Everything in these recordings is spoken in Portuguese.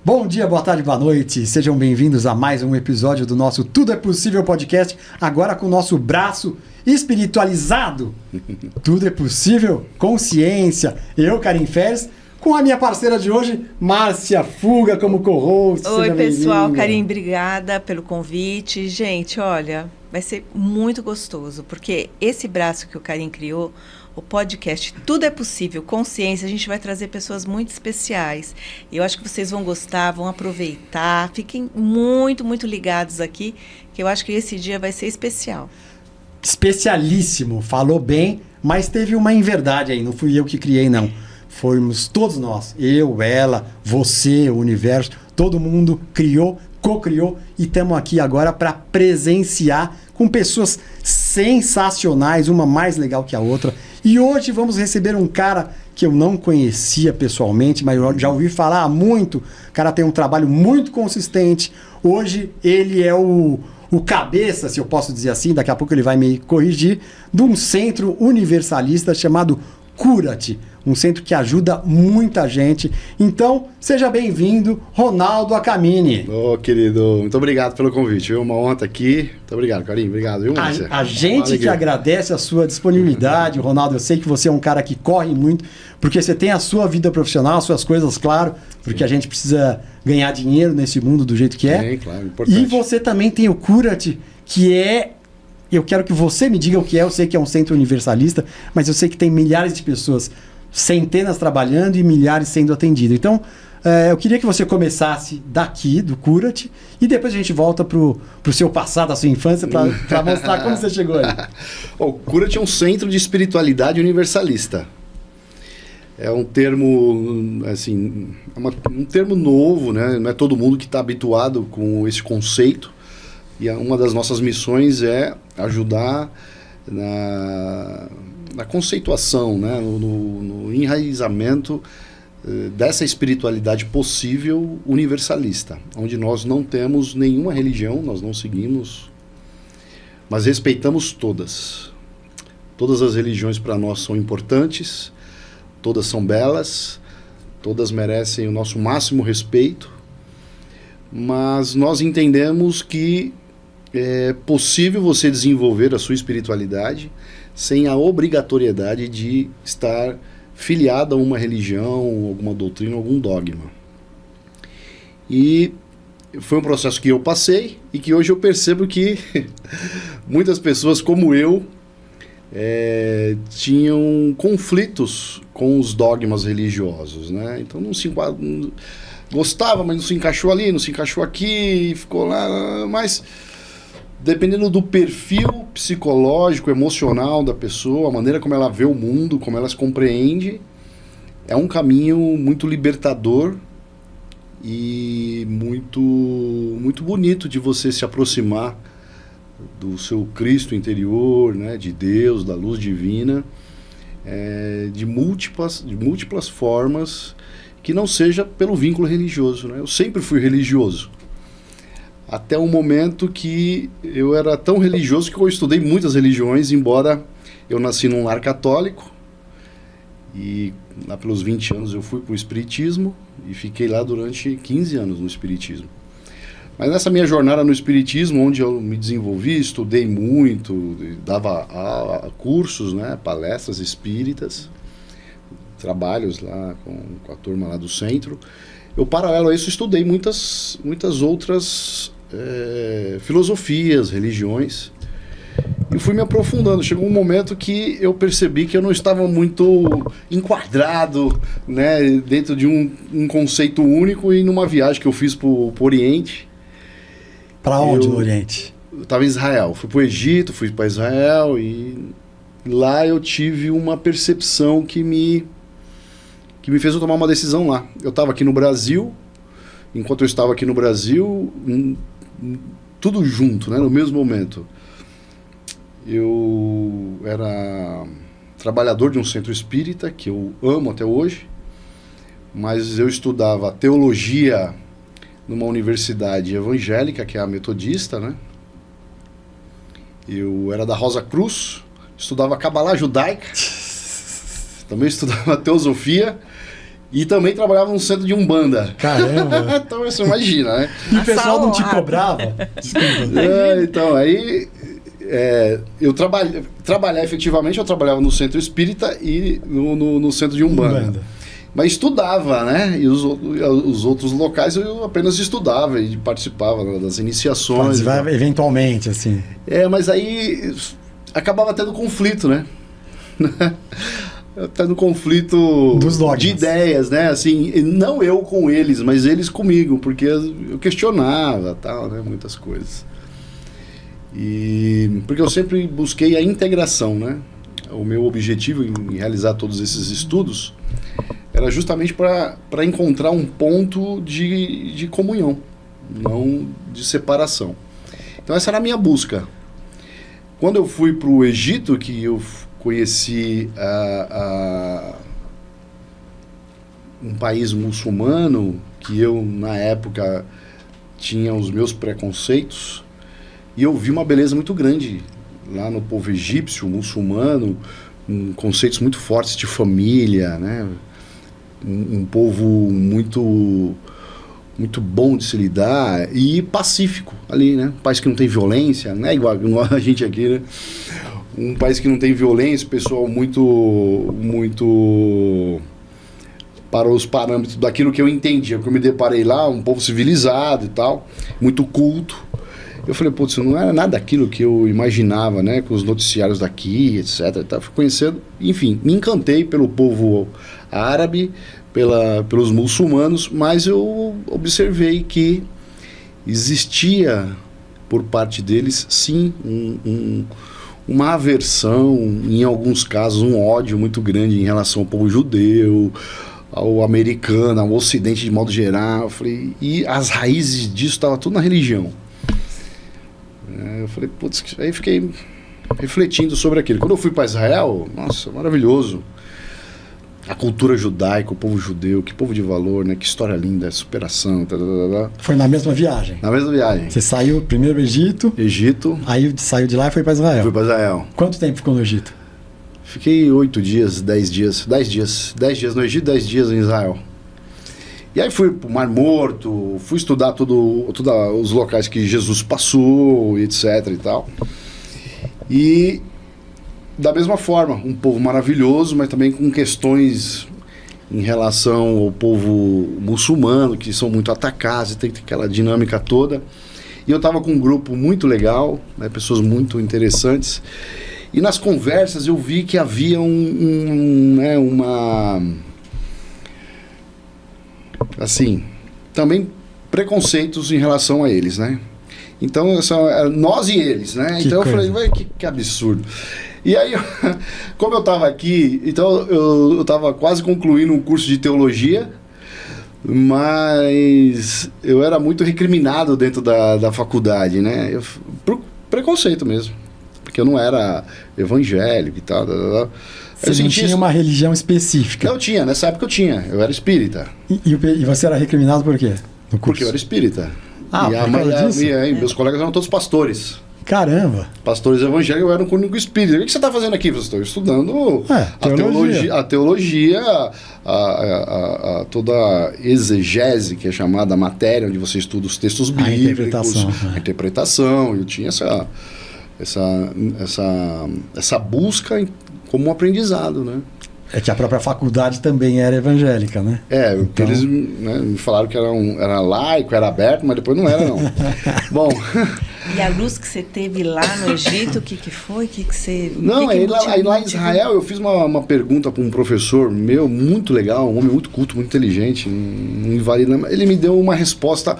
Bom dia, boa tarde, boa noite. Sejam bem-vindos a mais um episódio do nosso Tudo é Possível podcast, agora com o nosso braço espiritualizado. Tudo é possível, consciência. Eu, Karim Ferres, com a minha parceira de hoje, Márcia Fuga, como co-host. Oi, pessoal. Karim, obrigada pelo convite. Gente, olha, vai ser muito gostoso, porque esse braço que o Karim criou, o podcast Tudo é Possível, Consciência, a gente vai trazer pessoas muito especiais. Eu acho que vocês vão gostar, vão aproveitar. Fiquem muito ligados aqui, que eu acho que esse dia vai ser especial. Especialíssimo, falou bem, mas teve uma inverdade aí, não fui eu que criei, não. Fomos todos nós, eu, ela, você, o universo, todo mundo criou, co-criou e estamos aqui agora para presenciar com pessoas sensacionais, uma mais legal que a outra. E hoje vamos receber um cara que eu não conhecia pessoalmente, mas eu já ouvi falar muito. O cara tem um trabalho muito consistente. Hoje ele é o cabeça, se eu posso dizer assim, daqui a pouco ele vai me corrigir, de um centro universalista chamado Cura-te, um centro que ajuda muita gente. Então, seja bem-vindo, Ronaldo Acamini. Ô, querido, muito obrigado pelo convite. É uma honra estar aqui. Muito obrigado, Karim. Obrigado, viu, Márcia? A gente que agradece a sua disponibilidade, Ronaldo. Eu sei que você é um cara que corre muito, porque você tem a sua vida profissional, as suas coisas, claro, porque a gente precisa ganhar dinheiro nesse mundo do jeito que é. Sim, claro, importante. E você também tem o Cura-te, que é... Eu quero que você me diga o que é. Eu sei que é um centro universalista, mas eu sei que tem milhares de pessoas, centenas trabalhando e milhares sendo atendidas. Então, eu queria que você começasse daqui, do Cura-te, e depois a gente volta pro seu passado, a sua infância, para mostrar como você chegou aí. O Cura-te é um centro de espiritualidade universalista. É um termo, assim, um termo novo, né? Não é todo mundo que está habituado com esse conceito. E uma das nossas missões é ajudar na conceituação, né? no enraizamento dessa espiritualidade possível universalista, onde nós não temos nenhuma religião, nós não seguimos, mas respeitamos todas. Todas as religiões para nós são importantes, todas são belas, todas merecem o nosso máximo respeito, mas nós entendemos que é possível você desenvolver a sua espiritualidade sem a obrigatoriedade de estar filiado a uma religião, alguma doutrina, algum dogma. E foi um processo que eu passei e que hoje eu percebo que muitas pessoas como eu tinham conflitos com os dogmas religiosos, né? Então não se gostava, mas não se encaixou ali, não se encaixou aqui, ficou lá, mas dependendo do perfil psicológico, emocional da pessoa, a maneira como ela vê o mundo, como ela se compreende, é um caminho muito libertador e muito bonito de você se aproximar do seu Cristo interior, né, de Deus, da luz divina, de múltiplas formas, que não seja pelo vínculo religioso, né? Eu sempre fui religioso. Até o momento que eu era tão religioso que eu estudei muitas religiões, embora eu nasci num lar católico. E lá pelos 20 anos eu fui para o espiritismo e fiquei lá durante 15 anos no espiritismo. Mas nessa minha jornada no espiritismo, onde eu me desenvolvi, estudei muito, dava cursos, né, palestras espíritas, trabalhos lá com a turma lá do centro, eu, paralelo a isso, estudei muitas outras filosofias, religiões, e fui me aprofundando. Chegou um momento que eu percebi que eu não estava muito enquadrado, né, dentro de um conceito único, e numa viagem que eu fiz para o Oriente. Para onde no Oriente? Eu estava em Israel, fui para o Egito, fui para Israel, e lá eu tive uma percepção que me fez eu tomar uma decisão lá. Eu estava aqui no Brasil, enquanto eu estava aqui no Brasil, tudo junto, né, no mesmo momento. Eu era trabalhador de um centro espírita, que eu amo até hoje, mas eu estudava teologia numa universidade evangélica, que é a metodista, né? Eu era da Rosa Cruz, estudava Cabalá judaica, também estudava teosofia, E também trabalhava no centro de Umbanda. Caramba! Então você imagina, né? E o pessoal não te Assalado. cobrava? Desculpa. Então, aí eu trabalhar efetivamente, eu trabalhava no centro espírita e no centro de Umbanda. Mas estudava, né? E os outros locais eu apenas estudava e participava, né, das iniciações. Mas eventualmente, assim. Mas aí acabava tendo conflito, né? Tendo conflito Dos dogmas. de ideias, né? Assim, não eu com eles, mas eles comigo, porque eu questionava, tal, né? Muitas coisas. E porque eu sempre busquei a integração, né? O meu objetivo em realizar todos esses estudos era justamente para encontrar um ponto de comunhão, não de separação. Então essa era a minha busca. Quando eu fui para o Egito, que eu conheci um país muçulmano, que eu na época tinha os meus preconceitos, e eu vi uma beleza muito grande lá no povo egípcio, muçulmano, conceitos muito fortes de família, né? Um povo muito bom de se lidar e pacífico ali, né? Um país que não tem violência, não é igual a gente aqui, né? Um país que não tem violência, pessoal muito para os parâmetros daquilo que eu entendia, que eu me deparei lá, um povo civilizado e tal, muito culto. Eu falei, putz, não era nada daquilo que eu imaginava, né? Com os noticiários daqui, etc. Fui conhecendo, enfim, me encantei pelo povo árabe, pelos muçulmanos, mas eu observei que existia por parte deles, sim, uma aversão, em alguns casos um ódio muito grande em relação ao povo judeu, ao americano, ao ocidente de modo geral. Eu falei, e as raízes disso estavam tudo na religião. Eu falei, putz, aí fiquei refletindo sobre aquilo. Quando eu fui para Israel, nossa, maravilhoso. A cultura judaica, o povo judeu, que povo de valor, né? Que história linda, superação. Foi na mesma viagem? Na mesma viagem. Você saiu primeiro do Egito, aí saiu de lá e foi para Israel? Fui para Israel. Quanto tempo ficou no Egito? Fiquei 8 dias, 10 dias. 10 dias no Egito, 10 dias em Israel. E aí fui pro Mar Morto, fui estudar todos os locais que Jesus passou, etc e tal. E da mesma forma, um povo maravilhoso, mas também com questões em relação ao povo muçulmano, que são muito atacados e tem aquela dinâmica toda. E eu estava com um grupo muito legal, né, pessoas muito interessantes. E nas conversas eu vi que havia assim, também preconceitos em relação a eles, né? Então, nós e eles, né? Então eu falei, que absurdo. E aí, como eu estava aqui, então eu estava quase concluindo um curso de teologia, mas eu era muito recriminado dentro da faculdade, né? Por preconceito mesmo, porque eu não era evangélico e tal. Você não tinha uma religião específica? Eu tinha, nessa época eu era espírita. E você era recriminado por quê? Porque eu era espírita. Ah, meus colegas eram todos pastores. Caramba! Pastores evangélicos, eu era um único espírita. O que você está fazendo aqui? Estou estudando a teologia, toda a exegese, que é chamada a matéria, onde você estuda os textos bíblicos, a interpretação. Eu tinha essa busca como um aprendizado, né? É que a própria faculdade também era evangélica, né? Então... eles me falaram que era laico, era aberto, mas depois não era, não. Bom... E a luz que você teve lá no Egito, o que foi? Que você... Não, aí lá em Israel eu fiz uma pergunta para um professor meu, muito legal, um homem muito culto, muito inteligente, ele me deu uma resposta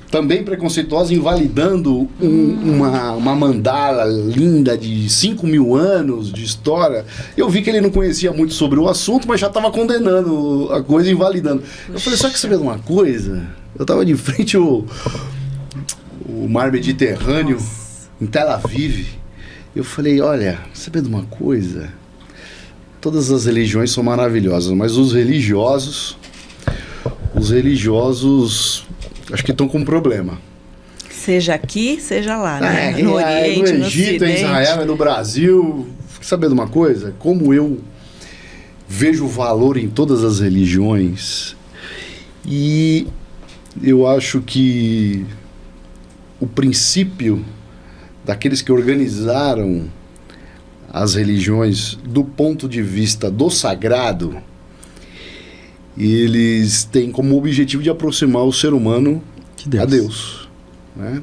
também preconceituosa, invalidando uma mandala linda de 5.000 anos de história. Eu vi que ele não conhecia muito sobre o assunto, mas já estava condenando a coisa, invalidando. Eu falei, só que você vê uma coisa? Eu estava de frente ao mar Mediterrâneo, nossa, em Tel Aviv. Eu falei, olha, sabe de uma coisa? Todas as religiões são maravilhosas, mas os religiosos acho que estão com um problema. Seja aqui, seja lá, né? No Oriente, no Egito, em Israel, no Brasil. Sabe de uma coisa? Como eu vejo valor em todas as religiões e eu acho que o princípio daqueles que organizaram as religiões do ponto de vista do sagrado, eles têm como objetivo de aproximar o ser humano a Deus, né?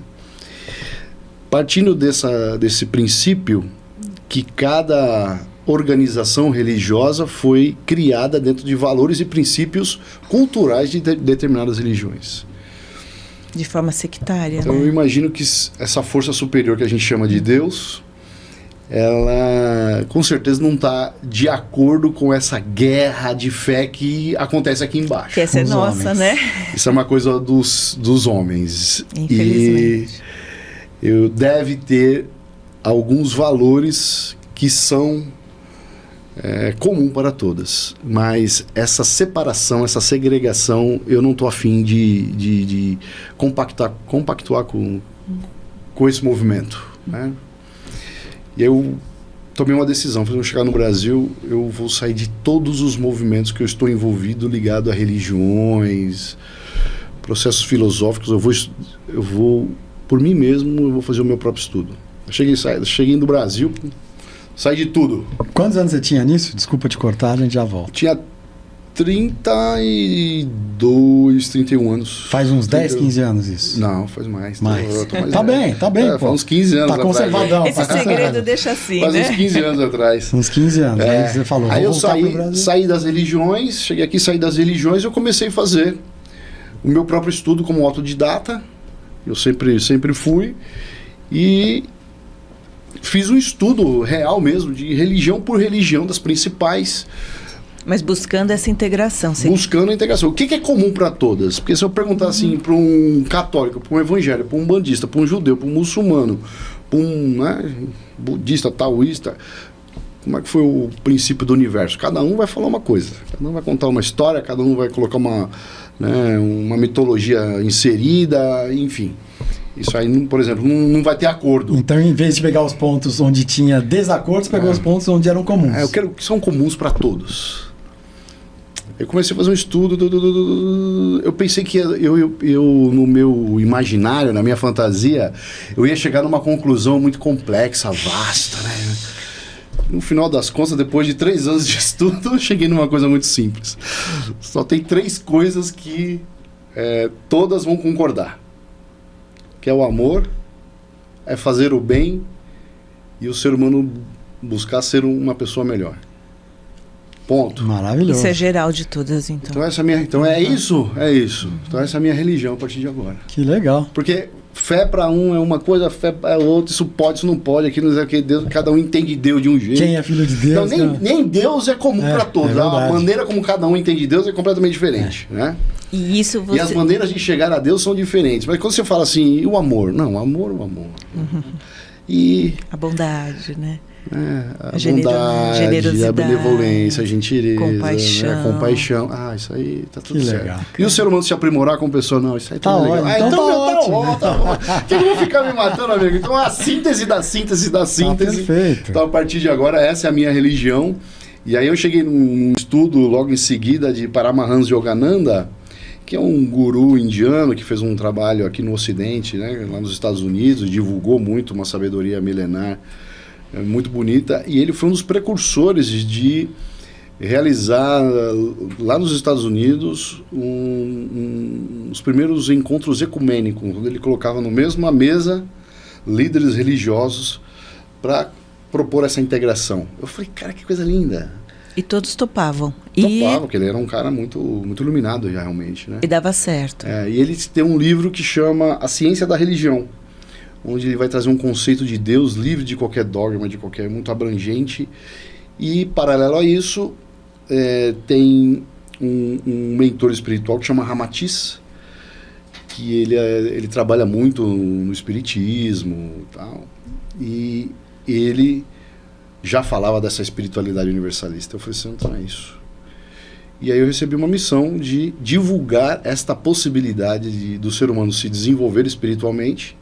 Partindo desse princípio que cada organização religiosa foi criada dentro de valores e princípios culturais de determinadas religiões. De forma sectária, então, né? eu imagino que essa força superior que a gente chama de Deus, ela com certeza não está de acordo com essa guerra de fé que acontece aqui embaixo. Que essa é nossa, homens, né? Isso é uma coisa dos homens. Infelizmente. E deve ter alguns valores que são comum para todas, mas essa separação, essa segregação, eu não estou afim de compactuar com esse movimento, né? E eu tomei uma decisão: quando eu chegar no Brasil, eu vou sair de todos os movimentos que eu estou envolvido, ligado a religiões, processos filosóficos. Eu vou por mim mesmo, eu vou fazer o meu próprio estudo. Cheguei do Brasil, saí de tudo. Quantos anos você tinha nisso? Desculpa te cortar, a gente já volta. Tinha 32, 31 anos. Faz uns 10, 15 anos isso? Não, faz mais. Mais. Tô mais tá velho. bem, pô. Faz uns 15 anos tá atrás. conservadão. Esse segredo deixa assim, faz né? uns 15 anos atrás. Uns 15 anos. Aí você falou, aí eu voltar pro Brasil. saí das religiões, cheguei aqui, saí das religiões e eu comecei a fazer o meu próprio estudo como autodidata. Eu sempre fui. E fiz um estudo real mesmo, de religião por religião, das principais. Mas buscando essa integração. Buscando a integração. O que é comum para todas? Porque se eu perguntar assim para um católico, para um evangélico, para um bandista, para um judeu, para um muçulmano, para um budista, taoísta, como é que foi o princípio do universo? Cada um vai falar uma coisa. Cada um vai contar uma história, cada um vai colocar uma mitologia inserida, enfim. Isso aí, por exemplo, não vai ter acordo. Então, em vez de pegar os pontos onde tinha desacordos, pegou os pontos onde eram comuns. Eu quero que são comuns para todos. Eu comecei a fazer um estudo. Eu pensei que eu, no meu imaginário, na minha fantasia, eu ia chegar numa conclusão muito complexa, vasta, né? No final das contas, depois de 3 anos de estudo, eu cheguei numa coisa muito simples. Só tem 3 coisas que todas vão concordar. Que é o amor, é fazer o bem e o ser humano buscar ser uma pessoa melhor. Ponto. Maravilhoso. Isso é geral de todas, então. Então essa é isso. Então essa é a minha religião a partir de agora. Que legal. Porque fé para um é uma coisa, fé para outra, isso pode, isso não pode, aquilo não é que Deus, cada um entende Deus de um jeito. Quem é filho de Deus? Então, nem Deus é comum para todos. A maneira como cada um entende Deus é completamente diferente, né? E isso você... E as maneiras de chegar a Deus são diferentes. Mas quando você fala assim, e o amor? Não, o amor. E a bondade, né? A bondade, generosidade, a benevolência, a gentileza, compaixão. Compaixão. Isso aí tá tudo certo. Legal. E o ser humano se aprimorar com pessoa? Não, isso aí tá legal. Então tá ótimo. Por que eu vou ficar me matando, amigo? Então a síntese da síntese da síntese. Perfeito. Então a partir de agora, essa é a minha religião. E aí eu cheguei num estudo logo em seguida de Paramahansa Yogananda, que é um guru indiano que fez um trabalho aqui no Ocidente, né, lá nos Estados Unidos, divulgou muito uma sabedoria milenar muito bonita, e ele foi um dos precursores de realizar lá nos Estados Unidos os primeiros encontros ecumênicos, onde ele colocava na mesma mesa líderes religiosos para propor essa integração. Eu falei, cara, que coisa linda. E todos topavam. Topavam, porque ele era um cara muito, muito iluminado já, realmente, né? E dava certo. E ele tem um livro que chama A Ciência da Religião, onde ele vai trazer um conceito de Deus livre de qualquer dogma, muito abrangente. E, paralelo a isso, tem um mentor espiritual que chama Ramatiz, que ele trabalha muito no espiritismo e tal. E ele já falava dessa espiritualidade universalista. Eu falei assim, então é isso. E aí eu recebi uma missão de divulgar esta possibilidade do ser humano se desenvolver espiritualmente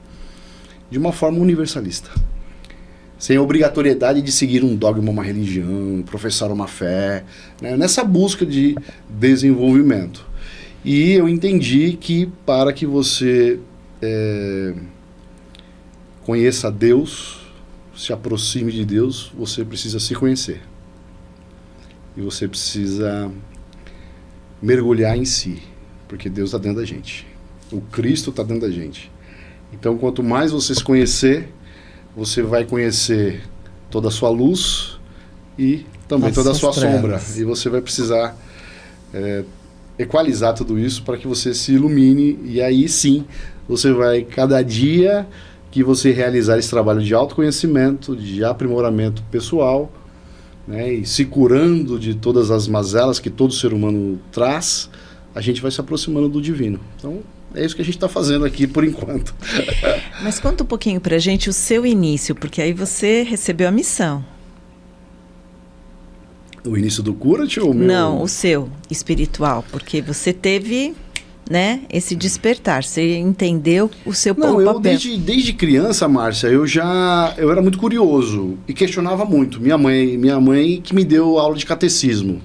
de uma forma universalista. sem a obrigatoriedade de seguir um dogma, uma religião, professar uma fé, né? Nessa busca de desenvolvimento. E eu entendi que para que você conheça Deus, se aproxime de Deus, você precisa se conhecer. E você precisa mergulhar em si, porque Deus está dentro da gente. O Cristo está dentro da gente. Então, quanto mais você se conhecer, você vai conhecer toda a sua luz e também toda a sua sombra. E você vai precisar equalizar tudo isso para que você se ilumine. E aí sim, você vai, cada dia que você realizar esse trabalho de autoconhecimento, de aprimoramento pessoal, né, e se curando de todas as mazelas que todo ser humano traz, a gente vai se aproximando do divino. Então, é isso que a gente está fazendo aqui por enquanto. Mas conta um pouquinho pra gente o seu início, porque aí você recebeu a missão. O início do Cura-te ou o meu? Não, o seu, espiritual, porque você teve, né, esse despertar, você entendeu o seu papel. Não, eu desde criança, Márcia, eu era muito curioso e questionava muito. Minha mãe que me deu aula de catecismo.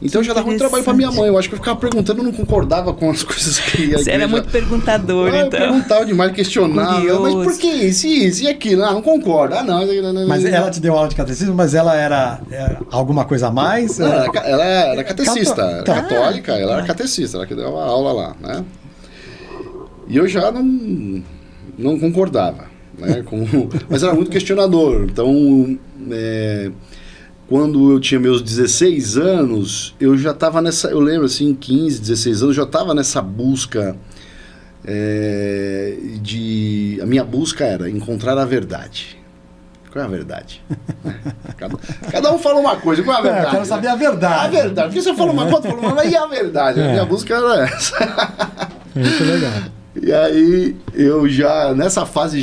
Então eu já dava muito trabalho para minha mãe. Eu acho que eu ficava perguntando, eu não concordava com as coisas que a igreja... Você era muito perguntador, então. Eu perguntava demais, questionava. Mas por que isso e aquilo? Ah, não concordo. Ah, não. Mas ela te deu aula de catecismo, mas ela era alguma coisa a mais? Não, ela era catecista, era católica, ela era catecista, ela que deu uma aula lá, né? E eu já não concordava, né? Mas era muito questionador. Então... Quando eu tinha meus 16 anos, eu já estava nessa... Eu lembro, assim, 15, 16 anos, eu já estava nessa busca A minha busca era encontrar a verdade. Qual é a verdade? Cada um fala uma coisa, qual é a verdade? Eu quero saber a verdade. A verdade. Porque você fala uma coisa, fala uma, mas e a verdade? A minha busca era essa. Muito legal. E aí, eu já... Nessa fase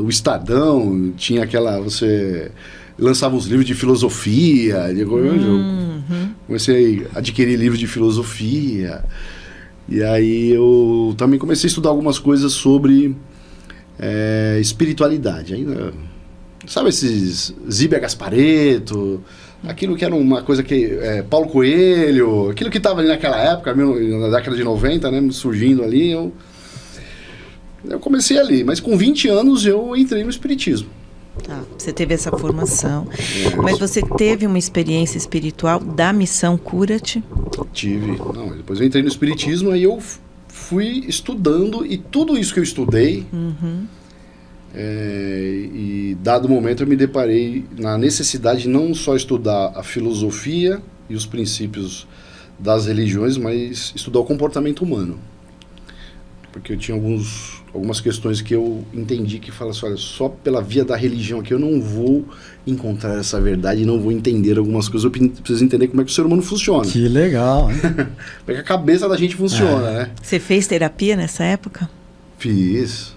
o Estadão tinha aquela... Você lançava uns livros de filosofia. Eu comecei a adquirir livros de filosofia. E aí eu também comecei a estudar algumas coisas sobre espiritualidade. Ainda, sabe esses Zíbia Gasparetto, aquilo que era uma coisa que... Paulo Coelho, aquilo que estava ali naquela época, na década de 90, né, surgindo ali, eu comecei ali, mas com 20 anos eu entrei no espiritismo. Você teve essa formação. Mas você teve uma experiência espiritual da missão Cura-te? Tive. Não, depois eu entrei no espiritismo, aí eu fui estudando, e tudo isso que eu estudei, e dado momento eu me deparei na necessidade de não só estudar a filosofia e os princípios das religiões, mas estudar o comportamento humano. Porque eu tinha algumas questões que eu entendi que fala assim, olha, só pela via da religião aqui eu não vou encontrar essa verdade, não vou entender algumas coisas, eu preciso entender como é que o ser humano funciona. Que legal, hein? Como é que a cabeça da gente funciona, né? Você fez terapia nessa época? Fiz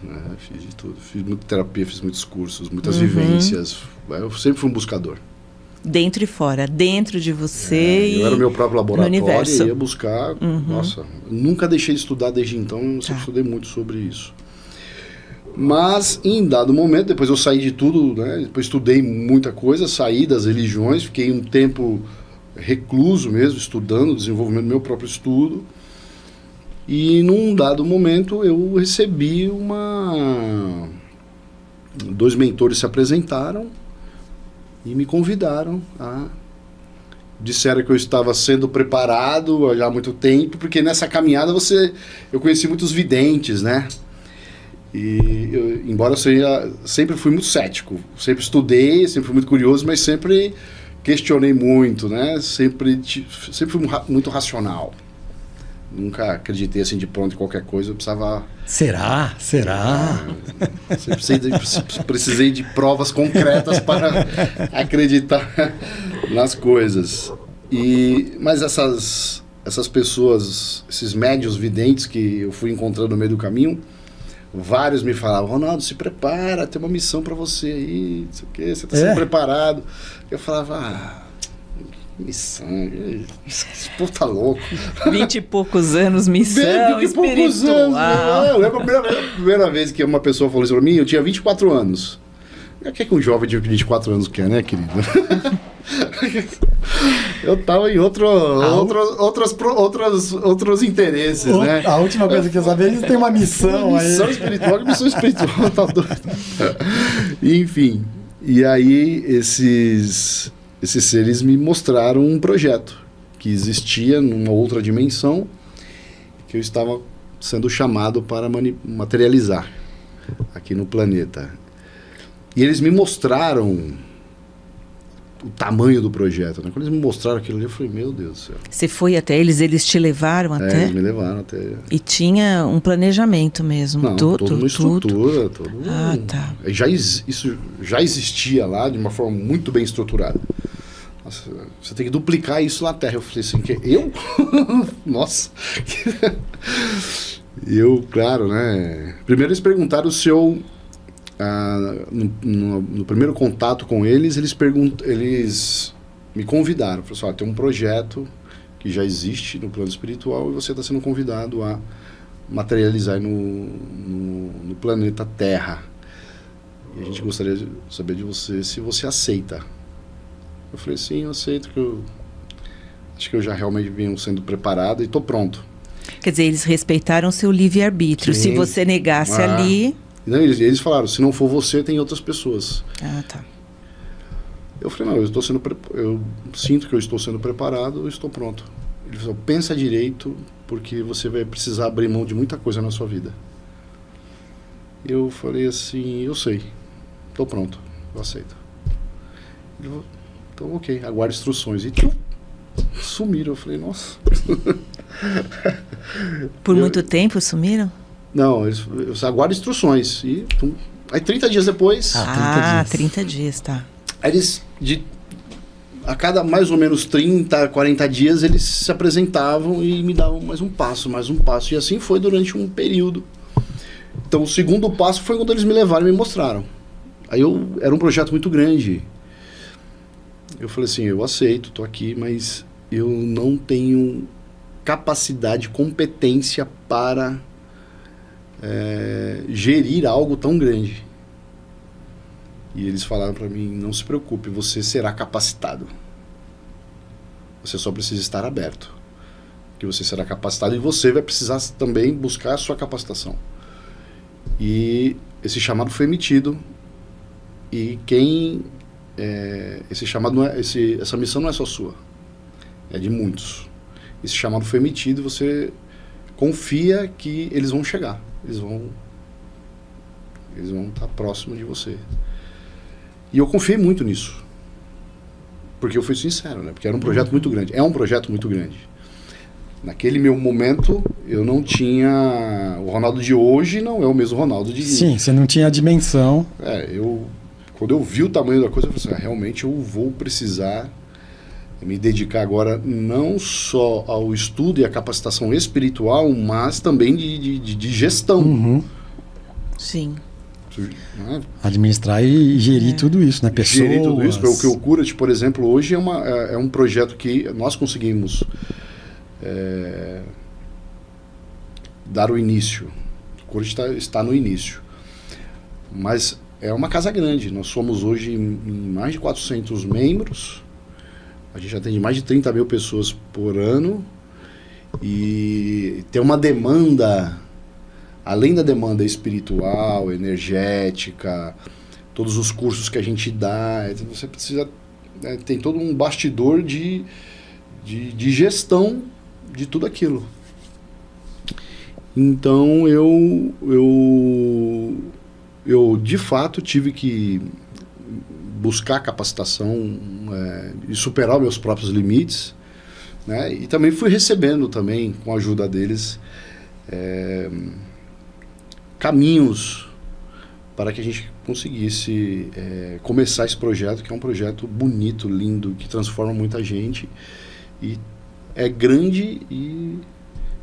de tudo. Fiz muita terapia, fiz muitos cursos, muitas vivências. Eu sempre fui um buscador. Dentro e fora, dentro de você eu era o meu próprio laboratório e ia buscar. Nossa, nunca deixei de estudar desde então, eu sempre estudei muito sobre isso. Mas, em dado momento, depois eu saí de tudo, né? Depois estudei muita coisa, saí das religiões, fiquei um tempo recluso mesmo, estudando, desenvolvendo meu próprio estudo. E, num dado momento, eu recebi dois mentores se apresentaram e me convidaram disseram que eu estava sendo preparado já há muito tempo, porque nessa caminhada eu conheci muitos videntes, né? E embora eu sempre fui muito cético, sempre estudei, sempre fui muito curioso, mas sempre questionei muito, né? Sempre fui muito racional. Nunca acreditei assim de pronto em qualquer coisa, eu precisava... Será? Precisei de provas concretas para acreditar nas coisas. Mas essas pessoas, esses médiuns videntes que eu fui encontrando no meio do caminho, vários me falavam, Ronaldo, se prepara, tem uma missão para você aí, não sei o quê, você está sendo preparado. Eu falava, Missão, esse povo tá louco. 20 e poucos anos, missão 20 e poucos anos. espiritual. Eu lembro a primeira vez que uma pessoa falou isso pra mim, eu tinha 24 anos. O que é que um jovem de 24 anos quer, né, querido? Eu tava em outros interesses, né? A última coisa que eu sabia, eles têm uma missão aí. Missão espiritual, tá doido. Enfim, e aí esses seres me mostraram um projeto que existia numa outra dimensão que eu estava sendo chamado para materializar aqui no planeta. E eles me mostraram o tamanho do projeto, né? Quando eles me mostraram aquilo ali, eu falei, meu Deus do céu. Você foi até eles te levaram até? Eles me levaram até. E tinha um planejamento mesmo? Não, toda uma estrutura. Tá. Isso já existia lá de uma forma muito bem estruturada. Nossa, você tem que duplicar isso na Terra. Eu falei assim, eu? Nossa. Eu, claro, né? Primeiro eles perguntaram se eu... no primeiro contato com eles, eles me convidaram. Falaram assim, tem um projeto que já existe no plano espiritual e você está sendo convidado a materializar no planeta Terra. E a gente gostaria de saber de você se você aceita. Eu falei, sim, eu aceito, acho que eu já realmente venho sendo preparado e estou pronto. Quer dizer, eles respeitaram seu livre-arbítrio. Se você negasse ali... Não, eles falaram, se não for você, tem outras pessoas. Tá. Eu falei, não, eu sinto que eu estou sendo preparado, eu estou pronto. Ele falou, pensa direito, porque você vai precisar abrir mão de muita coisa na sua vida. Eu falei assim, eu sei, estou pronto, eu aceito. Ele falou, então ok, aguarde instruções. E sumiram, eu falei, nossa. Por muito tempo sumiram? Não, eles aguardam instruções. E aí 30 dias depois... 30 dias, tá. Eles, a cada mais ou menos 30, 40 dias, eles se apresentavam e me davam mais um passo. E assim foi durante um período. Então o segundo passo foi quando eles me levaram e me mostraram. Aí era um projeto muito grande. Eu falei assim, eu aceito, tô aqui, mas eu não tenho capacidade, competência para... gerir algo tão grande. E eles falaram para mim, não se preocupe, você será capacitado. Você só precisa estar aberto. Que você será capacitado e você vai precisar também buscar a sua capacitação. E esse chamado foi emitido e esse chamado não é, essa missão não é só sua, é de muitos. Esse chamado foi emitido e você confia que eles vão chegar. Eles vão estar próximo de você. E eu confiei muito nisso. Porque eu fui sincero, né? Porque era um projeto muito grande. É um projeto muito grande. Naquele meu momento, eu não tinha... O Ronaldo de hoje não é o mesmo Ronaldo de... Sim, você não tinha a dimensão. Quando eu vi o tamanho da coisa, eu falei assim, realmente eu vou precisar me dedicar agora não só ao estudo e à capacitação espiritual, mas também de gestão. Uhum. Sim. Administrar e gerir tudo isso, né? Pessoas. Gerir tudo isso. O que o Curat, por exemplo, hoje é um projeto que nós conseguimos dar o início. O Curat está no início. Mas é uma casa grande. Nós somos hoje em mais de 400 membros. A gente atende mais de 30 mil pessoas por ano e tem uma demanda, além da demanda espiritual, energética, todos os cursos que a gente dá, você precisa, tem todo um bastidor de gestão de tudo aquilo. Então eu de fato tive que buscar capacitação e superar meus próprios limites, né? E também fui recebendo também, com a ajuda deles, caminhos para que a gente conseguisse começar esse projeto, que é um projeto bonito, lindo, que transforma muita gente e é grande e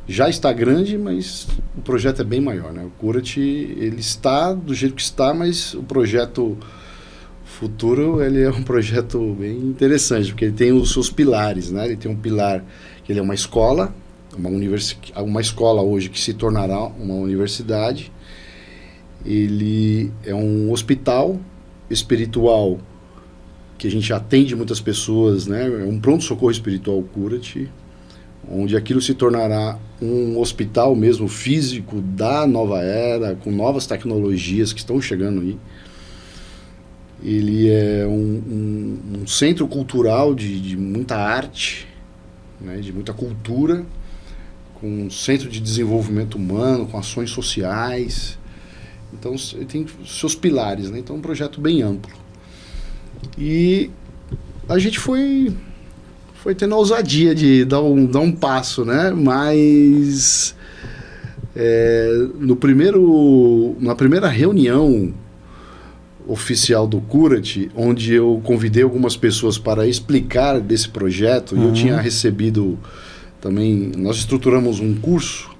já está grande, mas o projeto é bem maior, né? O Curat, ele está do jeito que está, mas o projeto futuro ele é um projeto bem interessante, porque ele tem os seus pilares, né? Ele tem um pilar que ele é uma escola, uma escola hoje que se tornará uma universidade. Ele é um hospital espiritual que a gente atende muitas pessoas, né? É um pronto-socorro espiritual Cura-te, onde aquilo se tornará um hospital mesmo físico da nova era, com novas tecnologias que estão chegando aí. Ele é um centro cultural de muita arte, né? De muita cultura, com um centro de desenvolvimento humano, com ações sociais. Então, ele tem seus pilares, né? Então, é um projeto bem amplo. E a gente foi tendo a ousadia de dar um passo, né? Mas na primeira reunião oficial do Cura-te, onde eu convidei algumas pessoas para explicar desse projeto, e eu tinha recebido também, nós estruturamos um curso,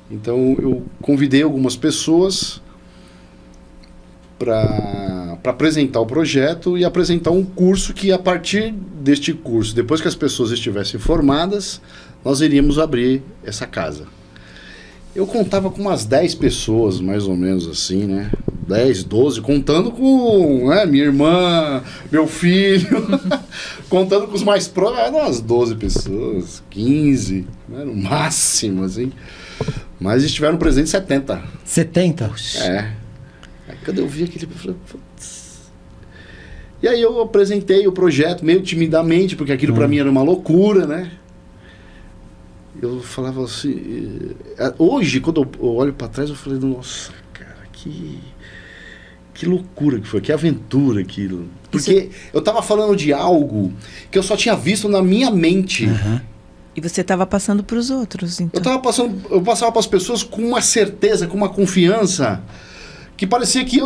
então eu convidei algumas pessoas para apresentar o projeto e apresentar um curso que, a partir deste curso, depois que as pessoas estivessem formadas, nós iríamos abrir essa casa. Eu contava com umas 10 pessoas, mais ou menos assim, né? 10, 12, contando com minha irmã, meu filho, contando com os mais próximos, eram umas 12 pessoas, 15, né? No máximo, assim. Mas estiveram presentes 70. 70? Aí quando eu vi aquele, eu falei, putz. E aí eu apresentei o projeto meio timidamente, porque aquilo para mim era uma loucura, né? Eu falava assim, hoje quando eu olho para trás eu falei, nossa, cara, que loucura que foi, que aventura aquilo. Porque eu tava falando de algo que eu só tinha visto na minha mente. E você estava passando para os outros, então? Eu passava para as pessoas com uma certeza, com uma confiança, que parecia que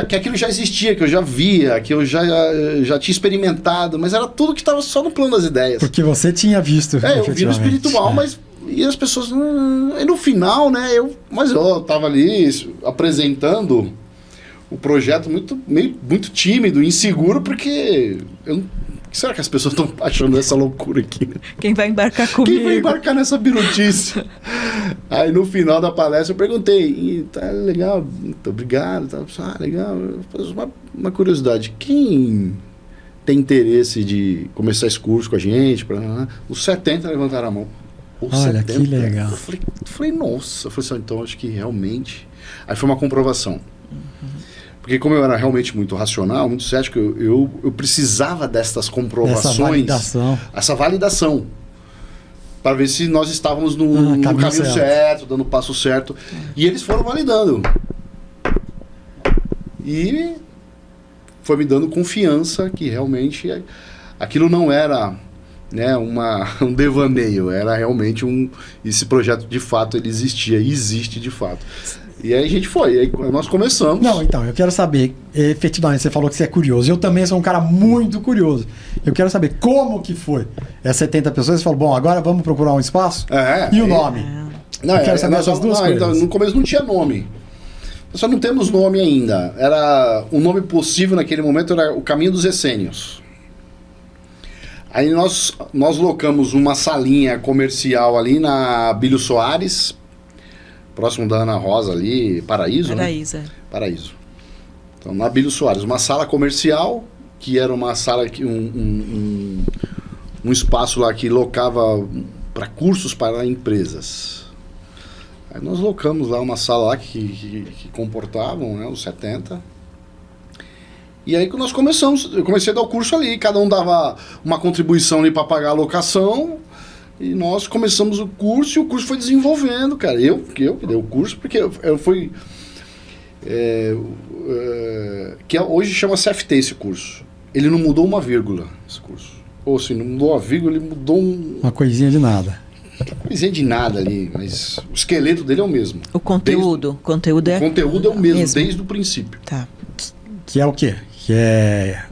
que aquilo já existia, que eu já via, que eu já tinha experimentado, mas era tudo que estava só no plano das ideias. Porque você tinha visto. Eu vi no espiritual, mas e as pessoas, e no final, né, eu estava ali apresentando o projeto muito tímido, inseguro, porque o que será que as pessoas estão achando dessa loucura aqui? Quem vai embarcar comigo? Quem vai embarcar nessa birutice? Aí no final da palestra eu perguntei, tá legal, muito obrigado, legal. Uma curiosidade, quem tem interesse de começar esse curso com a gente? Os 70 levantaram a mão. Olha, 70, que legal. Eu falei, nossa, então acho que realmente... Aí foi uma comprovação. Porque como eu era realmente muito racional, muito cético, eu precisava destas comprovações, essa validação, para ver se nós estávamos no caminho certo, dando o passo certo. E eles foram validando. E foi me dando confiança que realmente aquilo não era, né, um devaneio, era realmente esse projeto de fato ele existia e existe de fato. E aí a gente foi, aí nós começamos. Não, então, eu quero saber, efetivamente, você falou que você é curioso. Eu também sou um cara muito curioso. Eu quero saber como que foi. 70 pessoas, você falou, bom, agora vamos procurar um espaço? E o nome? Não, eu quero saber essas duas coisas. Então, no começo não tinha nome. Nós só não temos nome ainda. O nome possível naquele momento era o Caminho dos Essênios. Aí nós locamos uma salinha comercial ali na Abílio Soares, próximo da Ana Rosa ali, Paraíso, né? Paraíso. Então, na Abílio Soares, uma sala comercial, que era uma sala, um espaço lá que locava para cursos para empresas. Aí nós locamos lá uma sala lá que comportavam, né, os 70. E aí que nós eu comecei a dar o curso ali, cada um dava uma contribuição ali para pagar a locação. E nós começamos o curso e o curso foi desenvolvendo, cara. Eu que dei o curso, porque que hoje chama CFT esse curso. Ele não mudou uma vírgula, esse curso. Ou assim, não mudou uma vírgula, ele mudou uma coisinha de nada. Uma coisinha de nada ali, mas o esqueleto dele é o mesmo. O conteúdo. O conteúdo é o mesmo, desde o princípio. Tá. Que é o quê? Que é...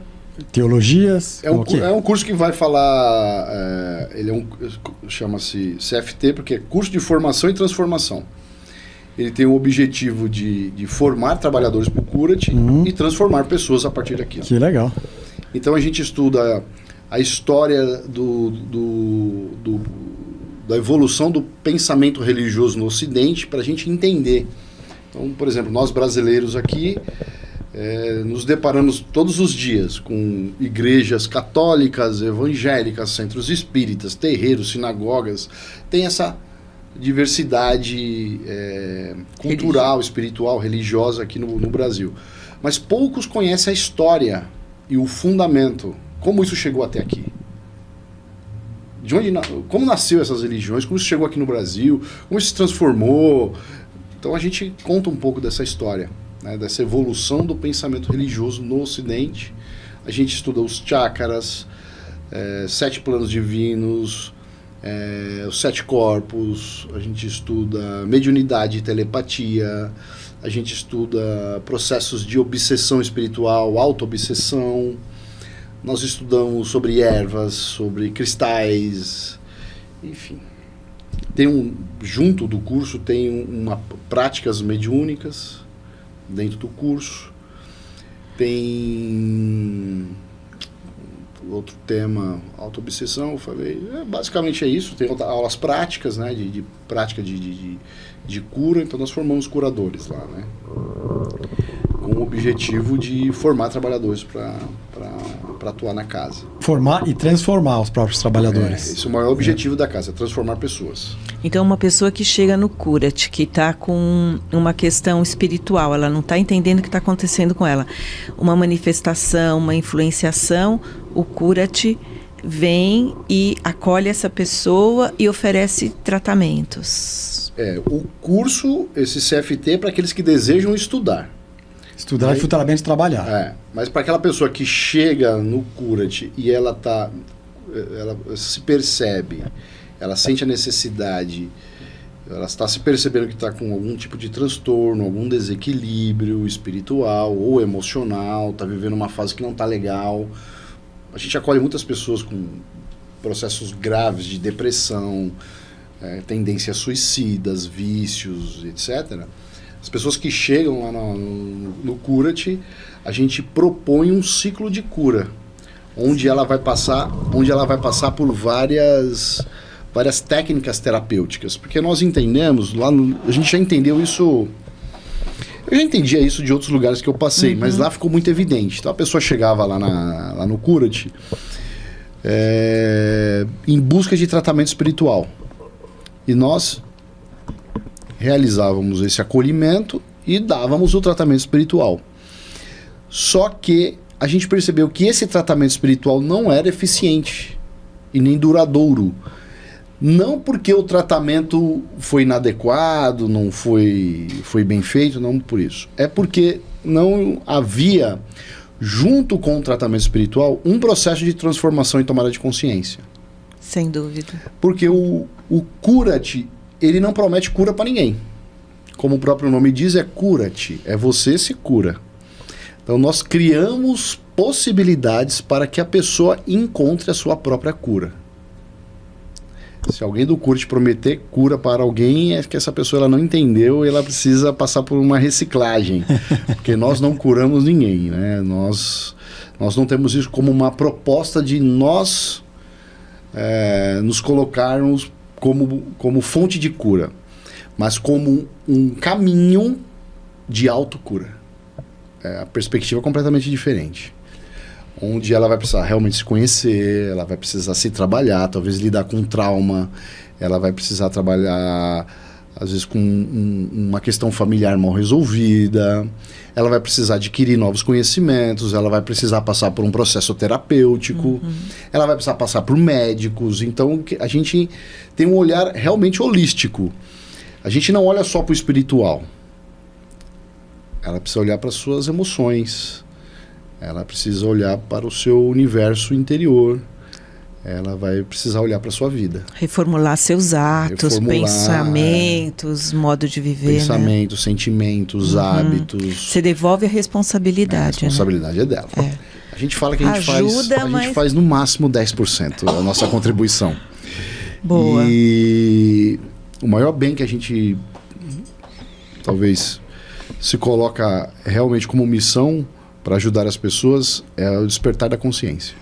Teologias? É um curso que vai falar, chama-se CFT, porque é Curso de Formação e Transformação. ele tem o objetivo de formar trabalhadores para o Curat e transformar pessoas a partir daquilo. Que legal. Então a gente estuda a história da evolução do pensamento religioso no Ocidente para a gente entender. Então, por exemplo, nós brasileiros aqui nos deparamos todos os dias com igrejas católicas, evangélicas, centros espíritas, terreiros, sinagogas. Tem essa diversidade cultural, espiritual, religiosa aqui no Brasil. Mas poucos conhecem a história e o fundamento. Como isso chegou até aqui? Como nasceu essas religiões? Como isso chegou aqui no Brasil? Como isso se transformou? Então a gente conta um pouco dessa história, né, dessa evolução do pensamento religioso no Ocidente. A gente estuda os chakras, 7 planos divinos, os 7 corpos, a gente estuda mediunidade e telepatia, a gente estuda processos de obsessão espiritual, auto-obsessão. Nós estudamos sobre ervas, sobre cristais, enfim. Junto do curso tem práticas mediúnicas dentro do curso. Tem outro tema, auto-obsessão, eu falei. Basicamente é isso. Tem aulas práticas, né, de prática de cura. Então nós formamos curadores lá, né, com o objetivo de formar trabalhadores para atuar na casa. Formar e transformar os próprios trabalhadores. Esse é o maior objetivo da casa, transformar pessoas. Então, uma pessoa que chega no Curat, que está com uma questão espiritual, ela não está entendendo o que está acontecendo com ela. Uma manifestação, uma influenciação, o Curat vem e acolhe essa pessoa e oferece tratamentos. O curso, esse CFT, é para aqueles que desejam estudar. Estudar e futuramente trabalhar. Mas para aquela pessoa que chega no Curat e ela se percebe, ela sente a necessidade, ela está se percebendo que está com algum tipo de transtorno, algum desequilíbrio espiritual ou emocional, está vivendo uma fase que não está legal. A gente acolhe muitas pessoas com processos graves de depressão, tendências suicidas, vícios, etc. As pessoas que chegam lá no Curat, a gente propõe um ciclo de cura, onde ela vai passar por várias técnicas terapêuticas, porque nós entendemos, a gente já entendeu isso, eu já entendia isso de outros lugares que eu passei, mas lá ficou muito evidente. Então a pessoa chegava lá no Curat em busca de tratamento espiritual, e nós realizávamos esse acolhimento e dávamos o tratamento espiritual. Só que a gente percebeu que esse tratamento espiritual não era eficiente e nem duradouro. Não porque o tratamento foi inadequado, não foi bem feito, não por isso. É porque não havia, junto com o tratamento espiritual, um processo de transformação e tomada de consciência. Sem dúvida. Porque o Curat, ele não promete cura para ninguém. Como o próprio nome diz, é Curat, você se cura. Então nós criamos possibilidades para que a pessoa encontre a sua própria cura. Se alguém do Curat prometer cura para alguém, é que essa pessoa ela não entendeu e ela precisa passar por uma reciclagem. Porque nós não curamos ninguém, né? Nós não temos isso como uma proposta de nós nos colocarmos como fonte de cura, mas como um caminho de autocura. A perspectiva é completamente diferente. Onde ela vai precisar realmente se conhecer, ela vai precisar se trabalhar, talvez lidar com trauma, ela vai precisar trabalhar, às vezes, com uma questão familiar mal resolvida, ela vai precisar adquirir novos conhecimentos, ela vai precisar passar por um processo terapêutico, ela vai precisar passar por médicos. Então, a gente tem um olhar realmente holístico. A gente não olha só para o espiritual. Ela precisa olhar para as suas emoções, ela precisa olhar para o seu universo interior, ela vai precisar olhar para a sua vida. Reformular seus atos, pensamentos, modo de viver. Pensamentos, sentimentos, hábitos. Você devolve a responsabilidade. A responsabilidade é dela. A gente fala que a gente faz no máximo 10% a nossa contribuição. Boa. E o maior bem que a gente talvez se coloca realmente como missão para ajudar as pessoas é o despertar da consciência,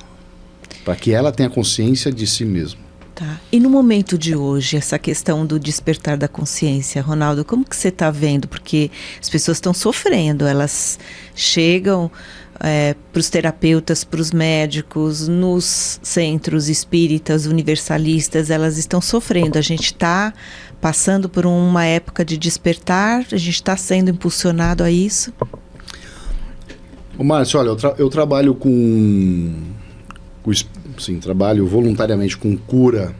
para que ela tenha consciência de si mesma. Tá. E no momento de hoje, essa questão do despertar da consciência, Ronaldo, como que você está vendo? Porque as pessoas estão sofrendo, elas chegam para os terapeutas, para os médicos, nos centros espíritas, universalistas, elas estão sofrendo. A gente está passando por uma época de despertar, a gente está sendo impulsionado a isso? Ô Márcio, olha, eu trabalho trabalho voluntariamente com cura,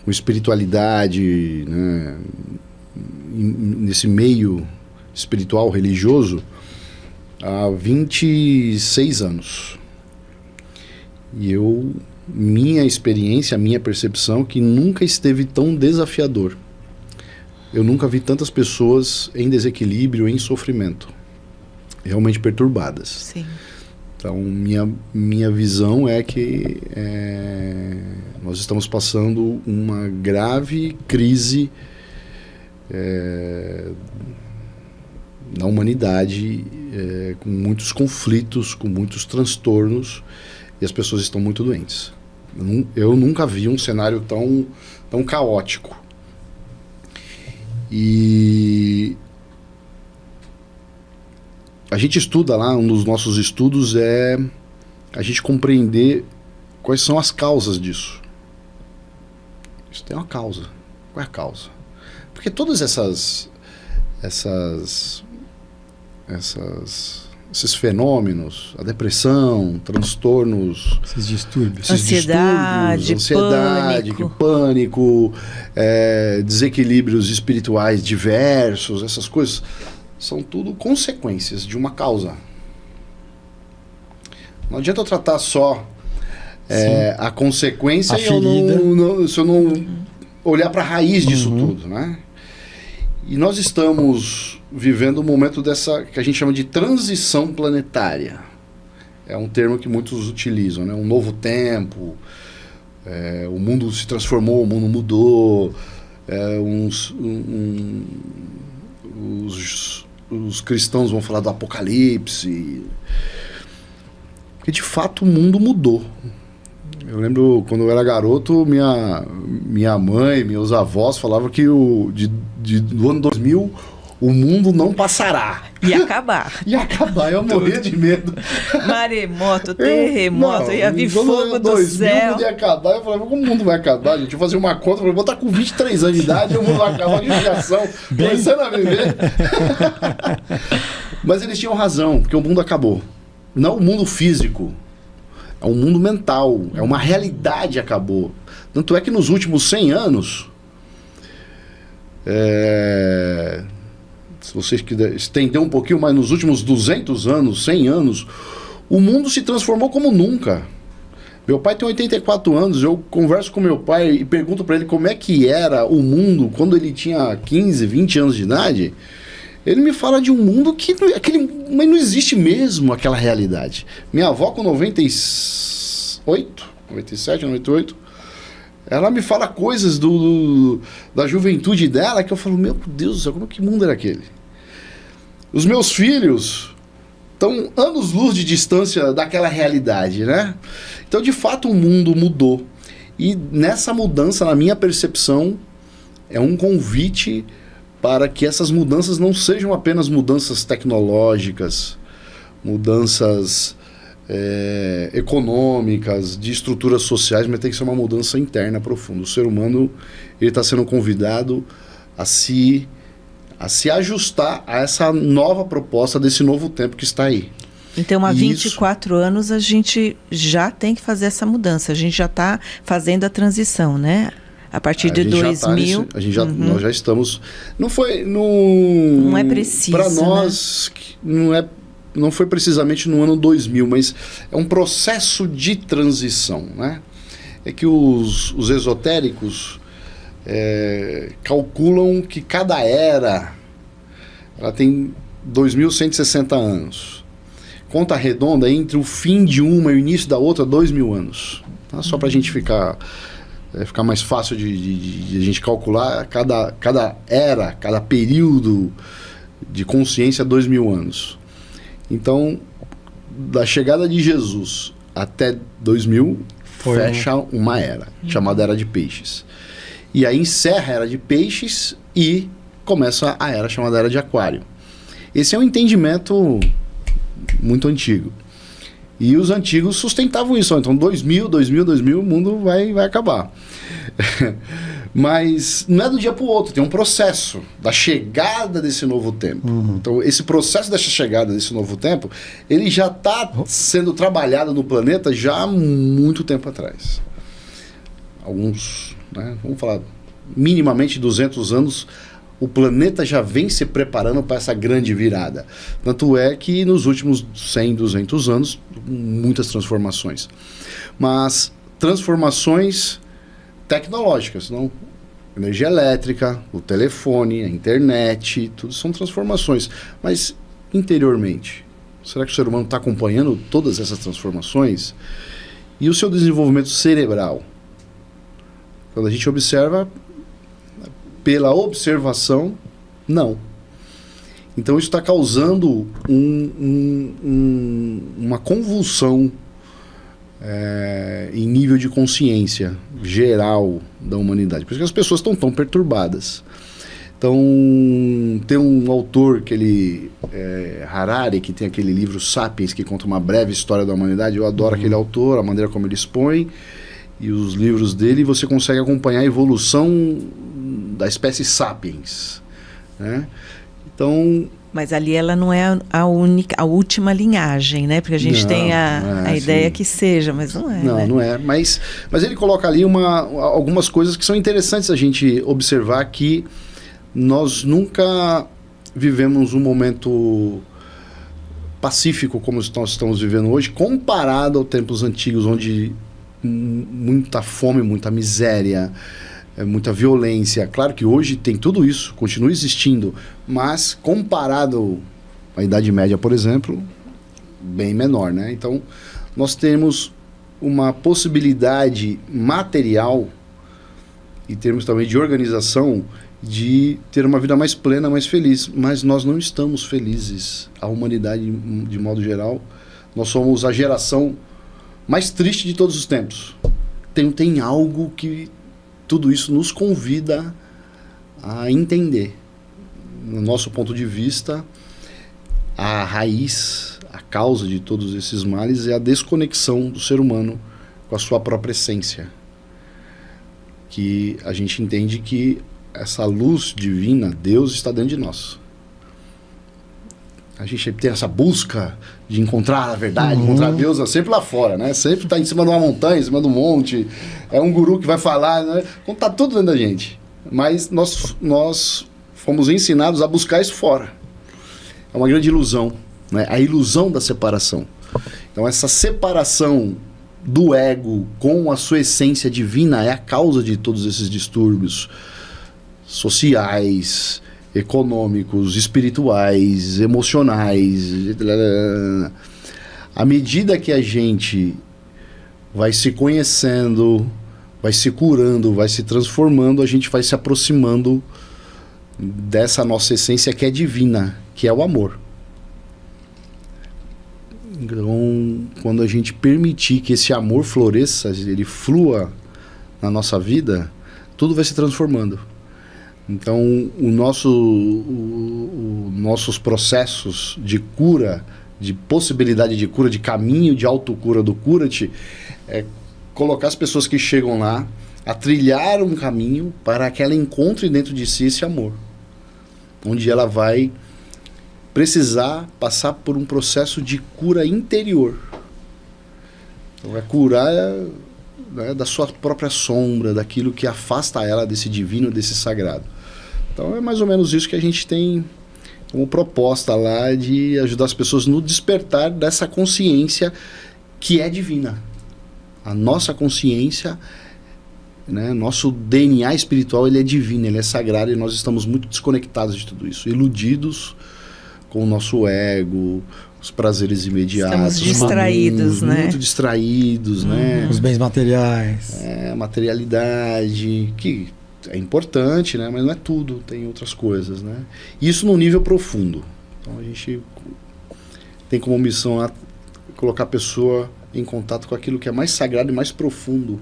com espiritualidade, né, nesse meio espiritual, religioso, há 26 anos. E minha experiência, minha percepção é que nunca esteve tão desafiador. Eu nunca vi tantas pessoas em desequilíbrio, em sofrimento, realmente perturbadas. Sim. Então, minha visão é que nós estamos passando uma grave crise na humanidade, com muitos conflitos, com muitos transtornos, e as pessoas estão muito doentes. Eu nunca vi um cenário tão caótico. E a gente estuda lá, um dos nossos estudos é a gente compreender quais são as causas disso. Isso tem uma causa. Qual é a causa? Porque todas esses fenômenos, a depressão, transtornos, esses distúrbios, ansiedade, pânico, desequilíbrios espirituais diversos, essas coisas são tudo consequências de uma causa. Não adianta eu tratar só a consequência se eu não olhar para a raiz disso tudo, né? E nós estamos vivendo um momento que a gente chama de transição planetária. É um termo que muitos utilizam, né? Um novo tempo, o mundo se transformou, o mundo mudou, os cristãos vão falar do apocalipse, porque de fato o mundo mudou. Eu lembro quando eu era garoto, minha mãe, meus avós falavam que do ano 2000 o mundo não passará. Ia acabar. Ia acabar, eu morria de medo. Maremoto, terremoto, ia vir fogo do céu. O mundo ia acabar, eu falei, como o mundo vai acabar, gente? Eu fazia uma conta, eu falei, vou estar com 23 anos de idade, o mundo vai acabar de radiação, começando a viver. Mas eles tinham razão, porque o mundo acabou. Não o mundo físico, é um mundo mental, é uma realidade acabou. Tanto é que nos últimos 100 anos, se vocês quiserem estender um pouquinho mais, nos últimos 200 anos, 100 anos, o mundo se transformou como nunca. Meu pai tem 84 anos, eu converso com meu pai e pergunto para ele como é que era o mundo quando ele tinha 15, 20 anos de idade. Ele me fala de um mundo mas não existe mesmo aquela realidade. Minha avó com 97, 98, ela me fala coisas da juventude dela que eu falo, meu Deus do céu, como que mundo era aquele? Os meus filhos estão anos-luz de distância daquela realidade, né? Então, de fato, o mundo mudou. E nessa mudança, na minha percepção, é um convite para que essas mudanças não sejam apenas mudanças tecnológicas, mudanças econômicas, de estruturas sociais, mas tem que ser uma mudança interna profunda. O ser humano está sendo convidado a se ajustar a essa nova proposta desse novo tempo que está aí. Então, há 24 anos a gente já tem que fazer essa mudança, a gente já está fazendo a transição, né? A partir de 2000... Nós já estamos... Não é preciso, para nós, né? Não foi precisamente no ano 2000, mas é um processo de transição, né? É que os esotéricos calculam que cada era ela tem 2.160 anos. Conta redonda entre o fim de uma e o início da outra, 2.000 anos. Tá? Só para a gente ficar ficar mais fácil de a gente calcular cada era, cada período de consciência 2000 anos. Então, da chegada de Jesus até 2000, fecha uma era, chamada Era de Peixes. E aí encerra a Era de Peixes e começa a era chamada Era de Aquário. Esse é um entendimento muito antigo. E os antigos sustentavam isso. Então, 2000, o mundo vai acabar. Mas não é do dia para o outro. Tem um processo da chegada desse novo tempo. Então, esse processo dessa chegada desse novo tempo, ele já está sendo trabalhado no planeta já há muito tempo atrás. Alguns, né, vamos falar, minimamente 200 anos, o planeta já vem se preparando para essa grande virada. Tanto é que nos últimos 100, 200 anos, muitas transformações. Mas transformações tecnológicas, não? Energia elétrica, o telefone, a internet, tudo são transformações. Mas interiormente, será que o ser humano está acompanhando todas essas transformações? E o seu desenvolvimento cerebral? Quando a gente observa, pela observação, não. Então isso está causando uma convulsão em nível de consciência geral da humanidade. Por isso que as pessoas estão tão perturbadas. Então, tem um autor, Harari, que tem aquele livro Sapiens, que conta uma breve história da humanidade. Eu adoro aquele autor, a maneira como ele expõe, e os livros dele, você consegue acompanhar a evolução da espécie Sapiens, né? Então, mas ali ela não é a última linhagem, né? Porque a gente tem a ideia que seja, mas não é. Não, né? não é. Mas ele coloca ali algumas coisas que são interessantes a gente observar, que nós nunca vivemos um momento pacífico como nós estamos vivendo hoje, comparado aos tempos antigos, onde muita fome, muita miséria, muita violência. Claro que hoje tem tudo isso, continua existindo, mas comparado à Idade Média, por exemplo, bem menor, né? Então, nós temos uma possibilidade material e termos também de organização de ter uma vida mais plena, mais feliz, mas nós não estamos felizes. A humanidade, de modo geral, nós somos a geração mais triste de todos os tempos. Tem algo que tudo isso nos convida a entender. No nosso ponto de vista, a raiz, a causa de todos esses males é a desconexão do ser humano com a sua própria essência. Que a gente entende que essa luz divina, Deus, está dentro de nós. A gente tem essa busca de encontrar a verdade, encontrar Deus sempre lá fora, né? Sempre está em cima de uma montanha, em cima de um monte. É um guru que vai falar, né? Está tudo dentro da gente. Mas nós fomos ensinados a buscar isso fora. É uma grande ilusão, né? A ilusão da separação. Então essa separação do ego com a sua essência divina é a causa de todos esses distúrbios sociais, econômicos, espirituais, emocionais. À medida que a gente vai se conhecendo, vai se curando, vai se transformando, a gente vai se aproximando dessa nossa essência que é divina, que é o amor. Então, quando a gente permitir que esse amor floresça, ele flua na nossa vida, tudo vai se transformando. Então, nossos processos de cura, de possibilidade de cura, de caminho de autocura do Cura-te, é colocar as pessoas que chegam lá a trilhar um caminho para que ela encontre dentro de si esse amor, onde ela vai precisar passar por um processo de cura interior. Então, vai curar, né, da sua própria sombra, daquilo que afasta ela desse divino, desse sagrado. Então é mais ou menos isso que a gente tem como proposta lá, de ajudar as pessoas no despertar dessa consciência que é divina. A nossa consciência, né, nosso DNA espiritual, ele é divino, ele é sagrado, e nós estamos muito desconectados de tudo isso, iludidos com o nosso ego, os prazeres imediatos. Estamos distraídos, né? Muito distraídos, né? Os bens materiais. Materialidade, que é importante, né? Mas não é tudo, tem outras coisas, né? Isso num nível profundo. Então a gente tem como missão colocar a pessoa em contato com aquilo que é mais sagrado e mais profundo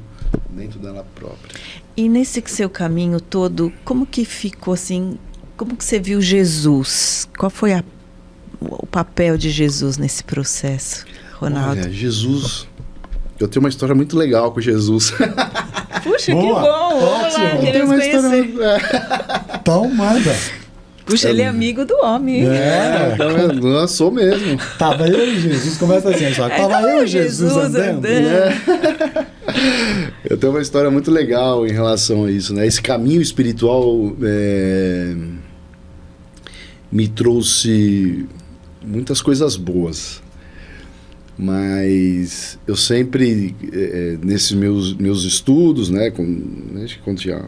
dentro dela própria. E nesse seu caminho todo, como que ficou assim? Como que você viu Jesus? Qual foi o papel de Jesus nesse processo, Ronaldo? Olha, Jesus... Eu tenho uma história muito legal com Jesus. Puxa, Boa, que bom! Vamos lá, ótimo. queremos conhecer. Então, manda. Puxa, ele é amigo do homem. Não, sou mesmo. Tava eu e Jesus, começa assim, só. Tava eu e Jesus andando. Eu tenho uma história muito legal em relação a isso, né? Esse caminho espiritual me trouxe muitas coisas boas. Mas eu sempre, nesses meus estudos, né, quando tinha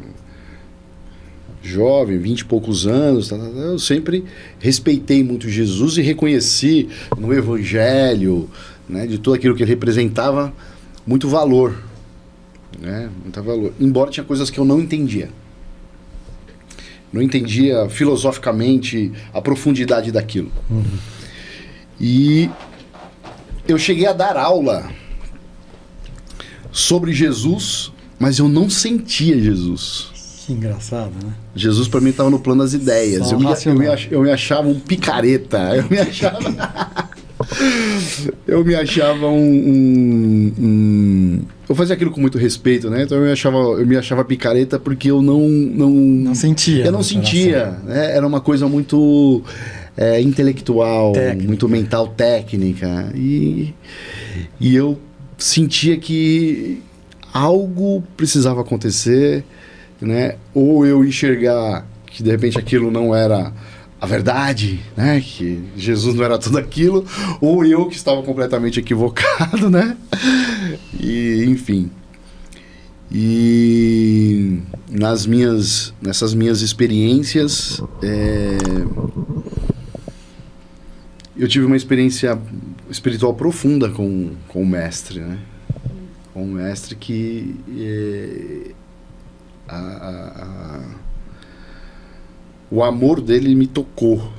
jovem, 20 e poucos anos, eu sempre respeitei muito Jesus e reconheci no Evangelho, né, de tudo aquilo que ele representava, muito valor. Né, muito valor. Embora tinha coisas que eu não entendia. Não entendia filosoficamente a profundidade daquilo. Uhum. E eu cheguei a dar aula sobre Jesus, mas eu não sentia Jesus. Que engraçado, né? Jesus para mim estava no plano das ideias. Eu me achava um picareta. Eu me achava eu fazia aquilo com muito respeito, né? Então eu me achava picareta porque eu não sentia. Eu não sentia, né? Era uma coisa muito intelectual, técnica. Muito mental, técnica. E eu sentia que algo precisava acontecer, né? Ou eu enxergar que de repente aquilo não era a verdade, né? Que Jesus não era tudo aquilo, ou eu que estava completamente equivocado, né? E enfim. E nessas minhas experiências, eu tive uma experiência espiritual profunda com o mestre, né? Com o mestre que o amor dele me tocou,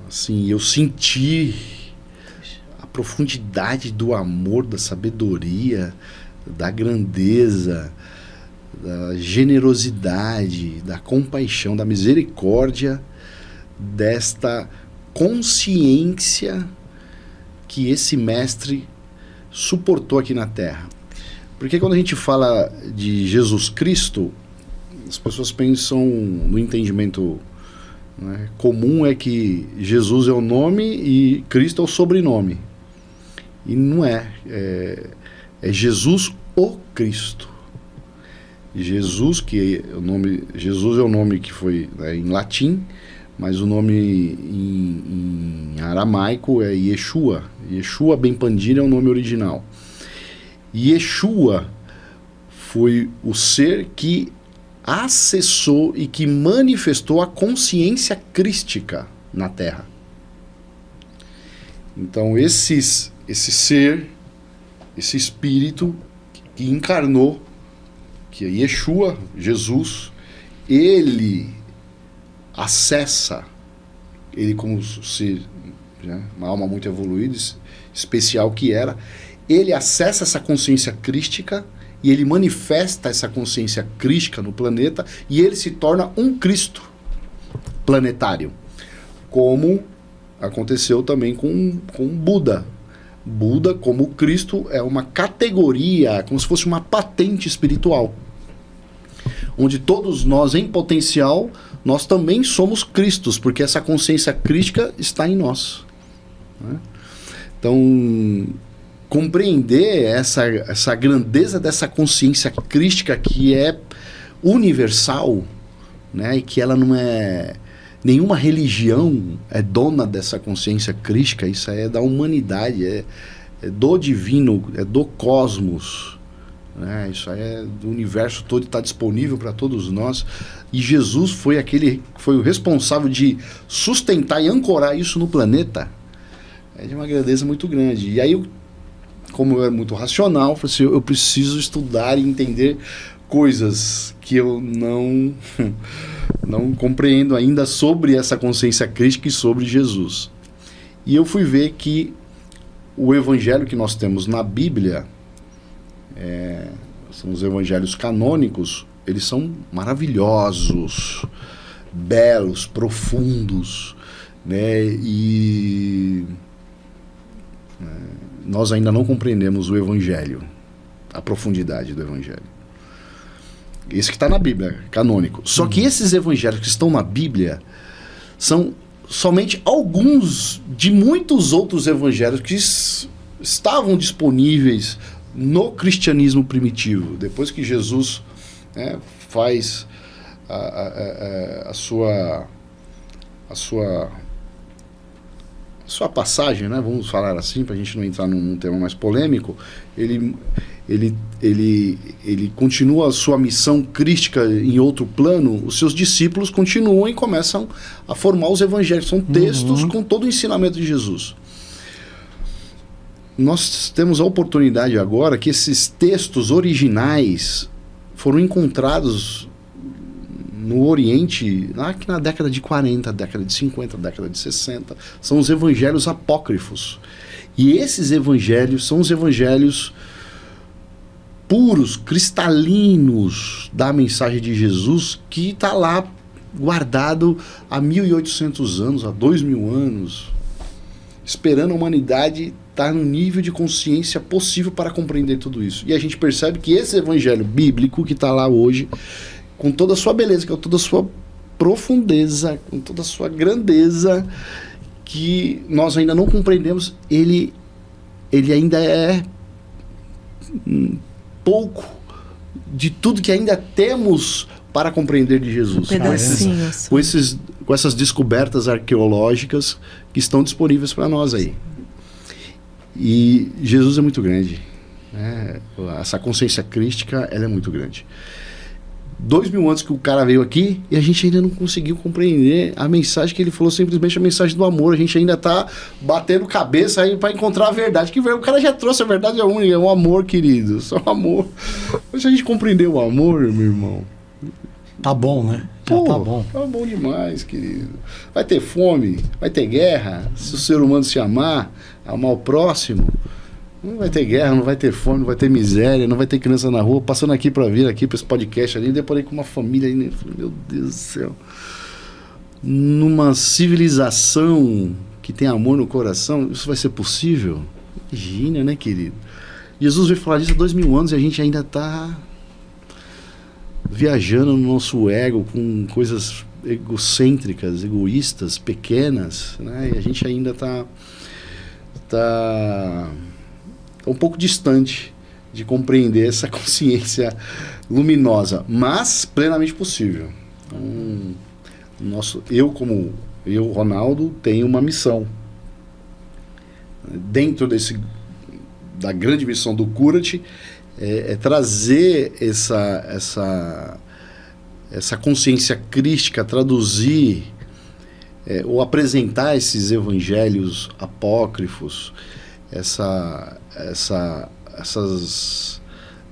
assim, eu senti a profundidade do amor, da sabedoria, da grandeza, da generosidade, da compaixão, da misericórdia, desta consciência que esse mestre suportou aqui na Terra. Porque quando a gente fala de Jesus Cristo, as pessoas pensam no entendimento, né, comum é que Jesus é o nome e Cristo é o sobrenome. E não é. É Jesus o Cristo. Jesus, Jesus é o nome que foi, né, em latim, mas o nome em aramaico é Yeshua. Yeshua Ben Pandira é o nome original. Yeshua foi o ser que acessou e que manifestou a consciência crística na Terra. Então esse ser, esse espírito que encarnou, que é Yeshua, Jesus, ele acessa, ele como ser, né, uma alma muito evoluída, especial que era, ele acessa essa consciência crística e ele manifesta essa consciência crística no planeta e ele se torna um Cristo planetário, como aconteceu também com Buda. Buda, como Cristo, é uma categoria, como se fosse uma patente espiritual, onde todos nós, em potencial, nós também somos Cristos, porque essa consciência crística está em nós, né? Então, compreender essa grandeza dessa consciência crística que é universal, né, e que ela não é... Nenhuma religião é dona dessa consciência crística, isso é da humanidade, é do divino, é do cosmos, né? Isso é do universo todo, está disponível para todos nós. E Jesus foi o responsável de sustentar e ancorar isso no planeta, É de uma grandeza muito grande. E aí, como eu era muito racional, eu falei assim, eu preciso estudar e entender coisas que eu não compreendo ainda sobre essa consciência crítica e sobre Jesus. E eu fui ver que o evangelho que nós temos na Bíblia, são os evangelhos canônicos, eles são maravilhosos, belos, profundos, né? E nós ainda não compreendemos o evangelho, a profundidade do evangelho. Esse que está na Bíblia, canônico. Só que esses evangelhos que estão na Bíblia são somente alguns de muitos outros evangelhos que estavam disponíveis no cristianismo primitivo. Depois que Jesus faz a sua passagem, né? Vamos falar assim, para a gente não entrar num tema mais polêmico, ele continua a sua missão crística em outro plano, os seus discípulos continuam e começam a formar os evangelhos. São textos com todo o ensinamento de Jesus. Nós temos a oportunidade agora que esses textos originais foram encontrados no Oriente, lá que na década de 40, década de 50, década de 60, são os evangelhos apócrifos. E esses evangelhos são os evangelhos puros, cristalinos da mensagem de Jesus, que está lá guardado há 1.800 anos, há 2.000 anos, esperando a humanidade estar no nível de consciência possível para compreender tudo isso. E a gente percebe que esse evangelho bíblico que está lá hoje, com toda a sua beleza, com toda a sua profundeza, com toda a sua grandeza, que nós ainda não compreendemos, ele ainda é pouco de tudo que ainda temos para compreender de Jesus. Com essas descobertas arqueológicas que estão disponíveis para nós aí. E Jesus é muito grande, né? Essa consciência crística, ela é muito grande. 2.000 anos que o cara veio aqui e a gente ainda não conseguiu compreender a mensagem que ele falou, simplesmente a mensagem do amor. A gente ainda está batendo cabeça aí para encontrar a verdade. Que o cara já trouxe a verdade, é única, é o amor, querido. Só o amor. Mas se a gente compreender o amor, meu irmão, tá bom, né? Já tá bom. Tá bom demais, querido. Vai ter fome, vai ter guerra. Se o ser humano se amar o próximo, não vai ter guerra, não vai ter fome, não vai ter miséria, não vai ter criança na rua. Passando aqui para vir aqui para esse podcast ali, deparei com uma família aí, né? Meu Deus do céu. Numa civilização que tem amor no coração, isso vai ser possível? Imagina, né, querido? Jesus veio falar disso há 2.000 anos e a gente ainda está viajando no nosso ego com coisas egocêntricas, egoístas, pequenas, né? E a gente ainda está um pouco distante de compreender essa consciência luminosa, mas plenamente possível. Então, eu, Ronaldo, tenho uma missão. Dentro da grande missão do Cura-te, é trazer essa consciência crística, traduzir ou apresentar esses evangelhos apócrifos,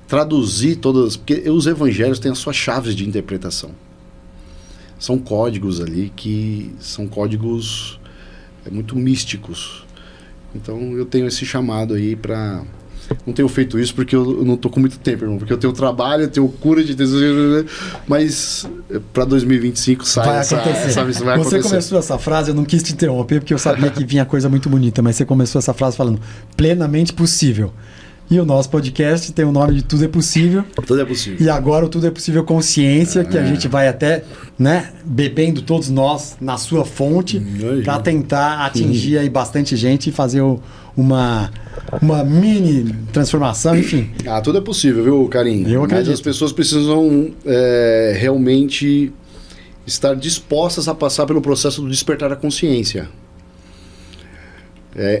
traduzir todas, porque os evangelhos têm as suas chaves de interpretação. São códigos ali que são códigos muito místicos. Então eu tenho esse chamado aí para... Não tenho feito isso porque eu não estou com muito tempo, irmão. Porque eu tenho trabalho, eu tenho cura de... Mas para 2025 sai essa missão, vai acontecer. Você começou essa frase, eu não quis te interromper porque eu sabia que vinha coisa muito bonita, mas você começou essa frase falando plenamente possível. E o nosso podcast tem o nome de Tudo é Possível. Tudo é possível. E agora o Tudo é Possível Consciência, que a gente vai até, né, bebendo todos nós na sua fonte para tentar atingir aí bastante gente e fazer uma mini transformação, enfim. Tudo é possível, viu, Carinho? Eu acredito. Mas as pessoas precisam realmente estar dispostas a passar pelo processo do despertar da consciência.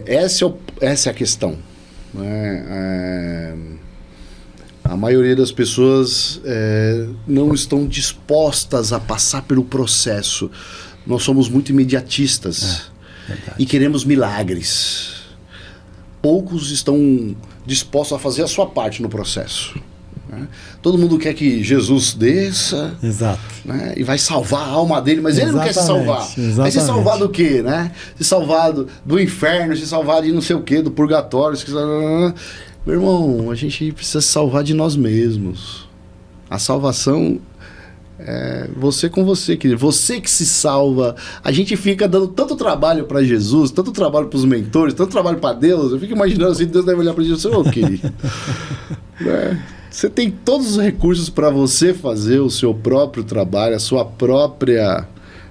Essa é a questão. A maioria das pessoas não estão dispostas a passar pelo processo. Nós somos muito imediatistas. e queremos milagres. Poucos estão dispostos a fazer a sua parte no processo. Né? Todo mundo quer que Jesus desça, Exato. né? E vai salvar a alma dele, mas ele não quer se salvar. Exatamente. Vai se salvar do quê? Né? Se salvar do inferno, se salvar de não sei o quê, do purgatório. Meu irmão, a gente precisa se salvar de nós mesmos. A salvação é você com você, querido. Você que se salva. A gente fica dando tanto trabalho para Jesus, tanto trabalho para os mentores, tanto trabalho para Deus. Eu fico imaginando assim, Deus deve olhar para Jesus e dizer, ô, querido, né? Você tem todos os recursos para você fazer o seu próprio trabalho, a sua própria,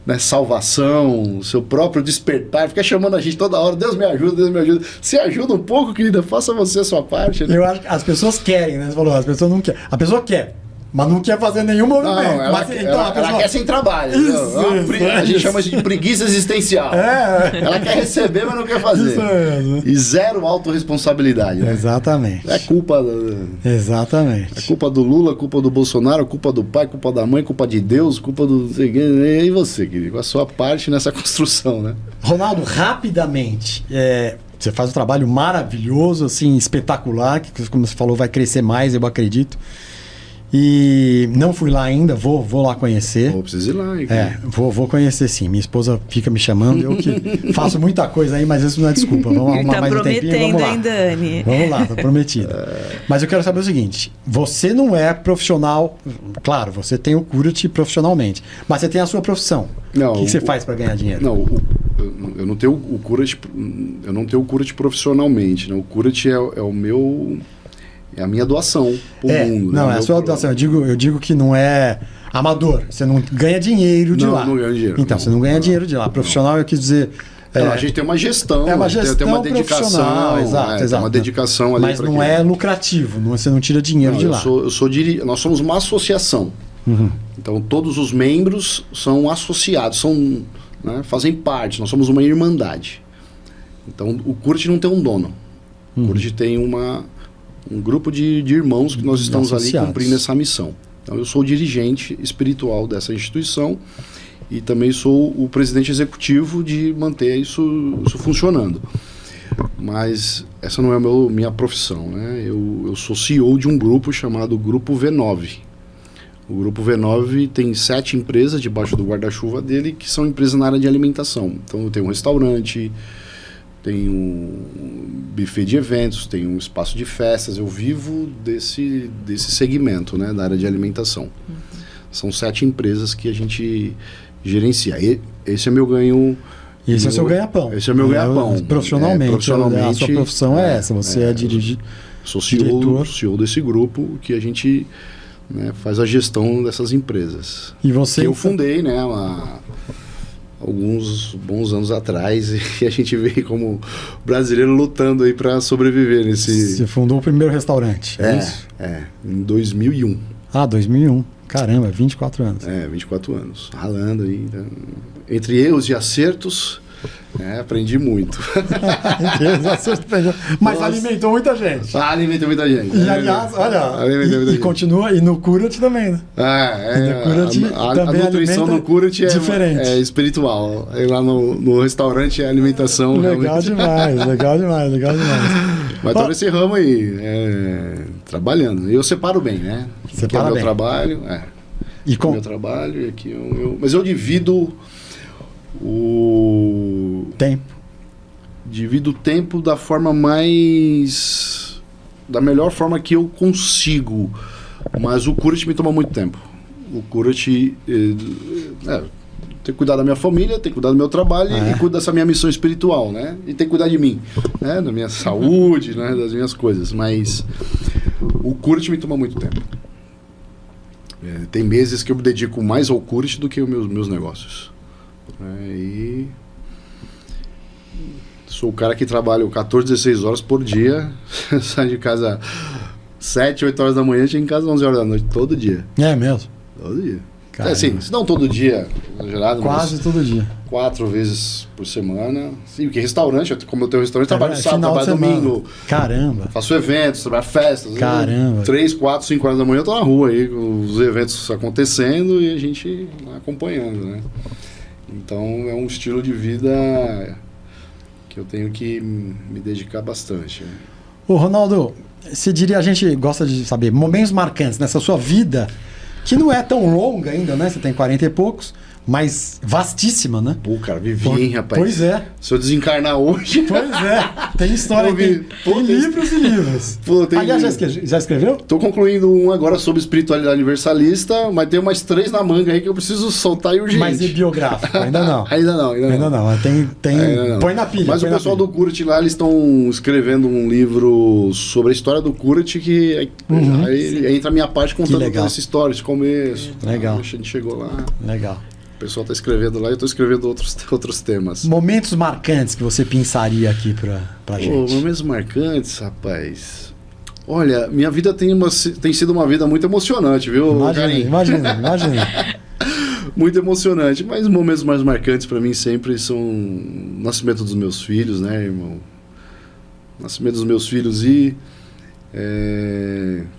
né, salvação, o seu próprio despertar. Fica chamando a gente toda hora, Deus me ajuda, Deus me ajuda. Se ajuda um pouco, querida, faça você a sua parte. Né? Eu acho que as pessoas querem, né? Você falou, as pessoas não querem. A pessoa quer, mas não quer fazer nenhum movimento. Não, ela, mas, então, a pessoa... ela quer sem trabalho. Isso, a gente chama isso de preguiça existencial. Ela quer receber, mas não quer fazer. Isso mesmo. E zero autorresponsabilidade. Né? Exatamente. É culpa... Exatamente. É culpa do Lula, culpa do Bolsonaro, culpa do pai, culpa da mãe, culpa de Deus, culpa do... E você, querido? Com a sua parte nessa construção, né? Ronaldo, rapidamente, você faz um trabalho maravilhoso, assim, espetacular, que como você falou, vai crescer mais, eu acredito. E não fui lá ainda, vou lá conhecer. Preciso ir lá. Vou conhecer sim. Minha esposa fica me chamando, eu que faço muita coisa aí, mas isso não é desculpa. Vamos arrumar mais um tempinho, vamos lá. Hein, Dani? Vamos lá, tá prometido. Mas eu quero saber o seguinte, você não é profissional, claro, você tem o Cura-te profissionalmente, mas você tem a sua profissão. Não, o que você faz para ganhar dinheiro? Não, eu não tenho o Cura-te, eu não tenho o Cura-te profissionalmente, né? O Cura-te é o meu... É a minha doação pro mundo. Não, né? é a sua doação. Eu digo que não é amador. Você não ganha dinheiro de lá. Não ganha dinheiro. Então, você não ganha dinheiro de lá. Profissional, eu quis dizer... a gente tem uma gestão. É uma gestão tem uma dedicação. Exato. Tem uma dedicação ali. Mas não é lucrativo. Você não tira dinheiro de lá. Nós somos uma associação. Uhum. Então, todos os membros são associados, né, fazem parte. Nós somos uma irmandade. Então, o Cura-te não tem um dono. O Cura-te tem um grupo de irmãos que nós estamos ali cumprindo essa missão. Então, eu sou o dirigente espiritual dessa instituição e também sou o presidente executivo de manter isso funcionando. Mas essa não é minha profissão, né? Eu sou CEO de um grupo chamado Grupo V9. O Grupo V9 tem 7 empresas debaixo do guarda-chuva dele que são empresas na área de alimentação. Então, eu tenho um restaurante... Tem um buffet de eventos, tem um espaço de festas. Eu vivo desse segmento, né, da área de alimentação. São 7 empresas que a gente gerencia. Esse é meu ganho... Esse é o seu ganha-pão. Esse é o meu ganha-pão. Profissionalmente, a sua profissão é essa. Você é diretor. Sou CEO desse grupo que a gente, né, faz a gestão dessas empresas. E você... Que eu fundei, né, alguns bons anos atrás, e a gente veio como brasileiro lutando aí para sobreviver nesse... Você fundou o primeiro restaurante, é isso? Em 2001. 2001. Caramba, 24 anos. 24 anos, ralando aí. Então, entre erros e acertos, aprendi muito. Mas alimentou muita gente. Alimentou muita gente. E aliás, olha, e continua, e no Cura-te também, né? A nutrição no Cura-te é espiritual. E lá no restaurante é alimentação. Legal demais. Mas tô nesse ramo aí, trabalhando. E eu separo bem, né? Aqui é o meu trabalho, meu trabalho, e aqui é o meu... Mas eu divido o tempo da forma da melhor forma que eu consigo. Mas o Cura-te me toma muito tempo. O Cura-te tem que cuidar da minha família, tem que cuidar do meu trabalho e cuidar dessa minha missão espiritual, né? E tem que cuidar de mim, né? Da minha saúde, né? Das minhas coisas. Mas o Cura-te me toma muito tempo. Tem meses que eu me dedico mais ao Cura-te do que aos meus negócios. E sou o cara que trabalha 14, 16 horas por dia, sai de casa 7, 8 horas da manhã, chega em casa 11 horas da noite, todo dia. É mesmo? Todo dia. Assim, se não todo dia, exagerado, quase todo dia. 4 vezes por semana. Sim, porque restaurante, como eu tenho restaurante, trabalho sábado, trabalho domingo. Caramba. Faço eventos, trabalho festas. Caramba. 3, 4, 5 horas da manhã eu tô na rua aí, com os eventos acontecendo e a gente acompanhando, né? Então é um estilo de vida que eu tenho que me dedicar bastante. Né? Ô, Ronaldo, você diria, a gente gosta de saber, momentos marcantes nessa sua vida, que não é tão longa ainda, né? Você tem 40 e poucos, mas vastíssima, né? Pô, cara, vivi, hein, rapaz? Pois é. Se eu desencarnar hoje... Pois é. Tem história, tem livros e livros. Pô, tem Aliás, já escreveu? Tô concluindo um agora sobre espiritualidade universalista, mas tem umas 3 na manga aí que eu preciso soltar e urgente. Mas e biográfico? Ainda não. Ainda não. Ainda não. Tem... Ainda não. Põe na pilha. Mas o pessoal do Kurat lá, eles estão escrevendo um livro sobre a história do Kurat, que aí entra a minha parte contando toda essa história, esse começo. Legal. A gente chegou lá. Legal. O pessoal está escrevendo lá e eu estou escrevendo outros temas. Momentos marcantes que você pensaria aqui pra gente. Momentos marcantes, rapaz. Olha, minha vida tem sido uma vida muito emocionante, viu, Imagina. Muito emocionante, mas momentos mais marcantes para mim sempre são o nascimento dos meus filhos, né, irmão? Nascimento dos meus filhos e...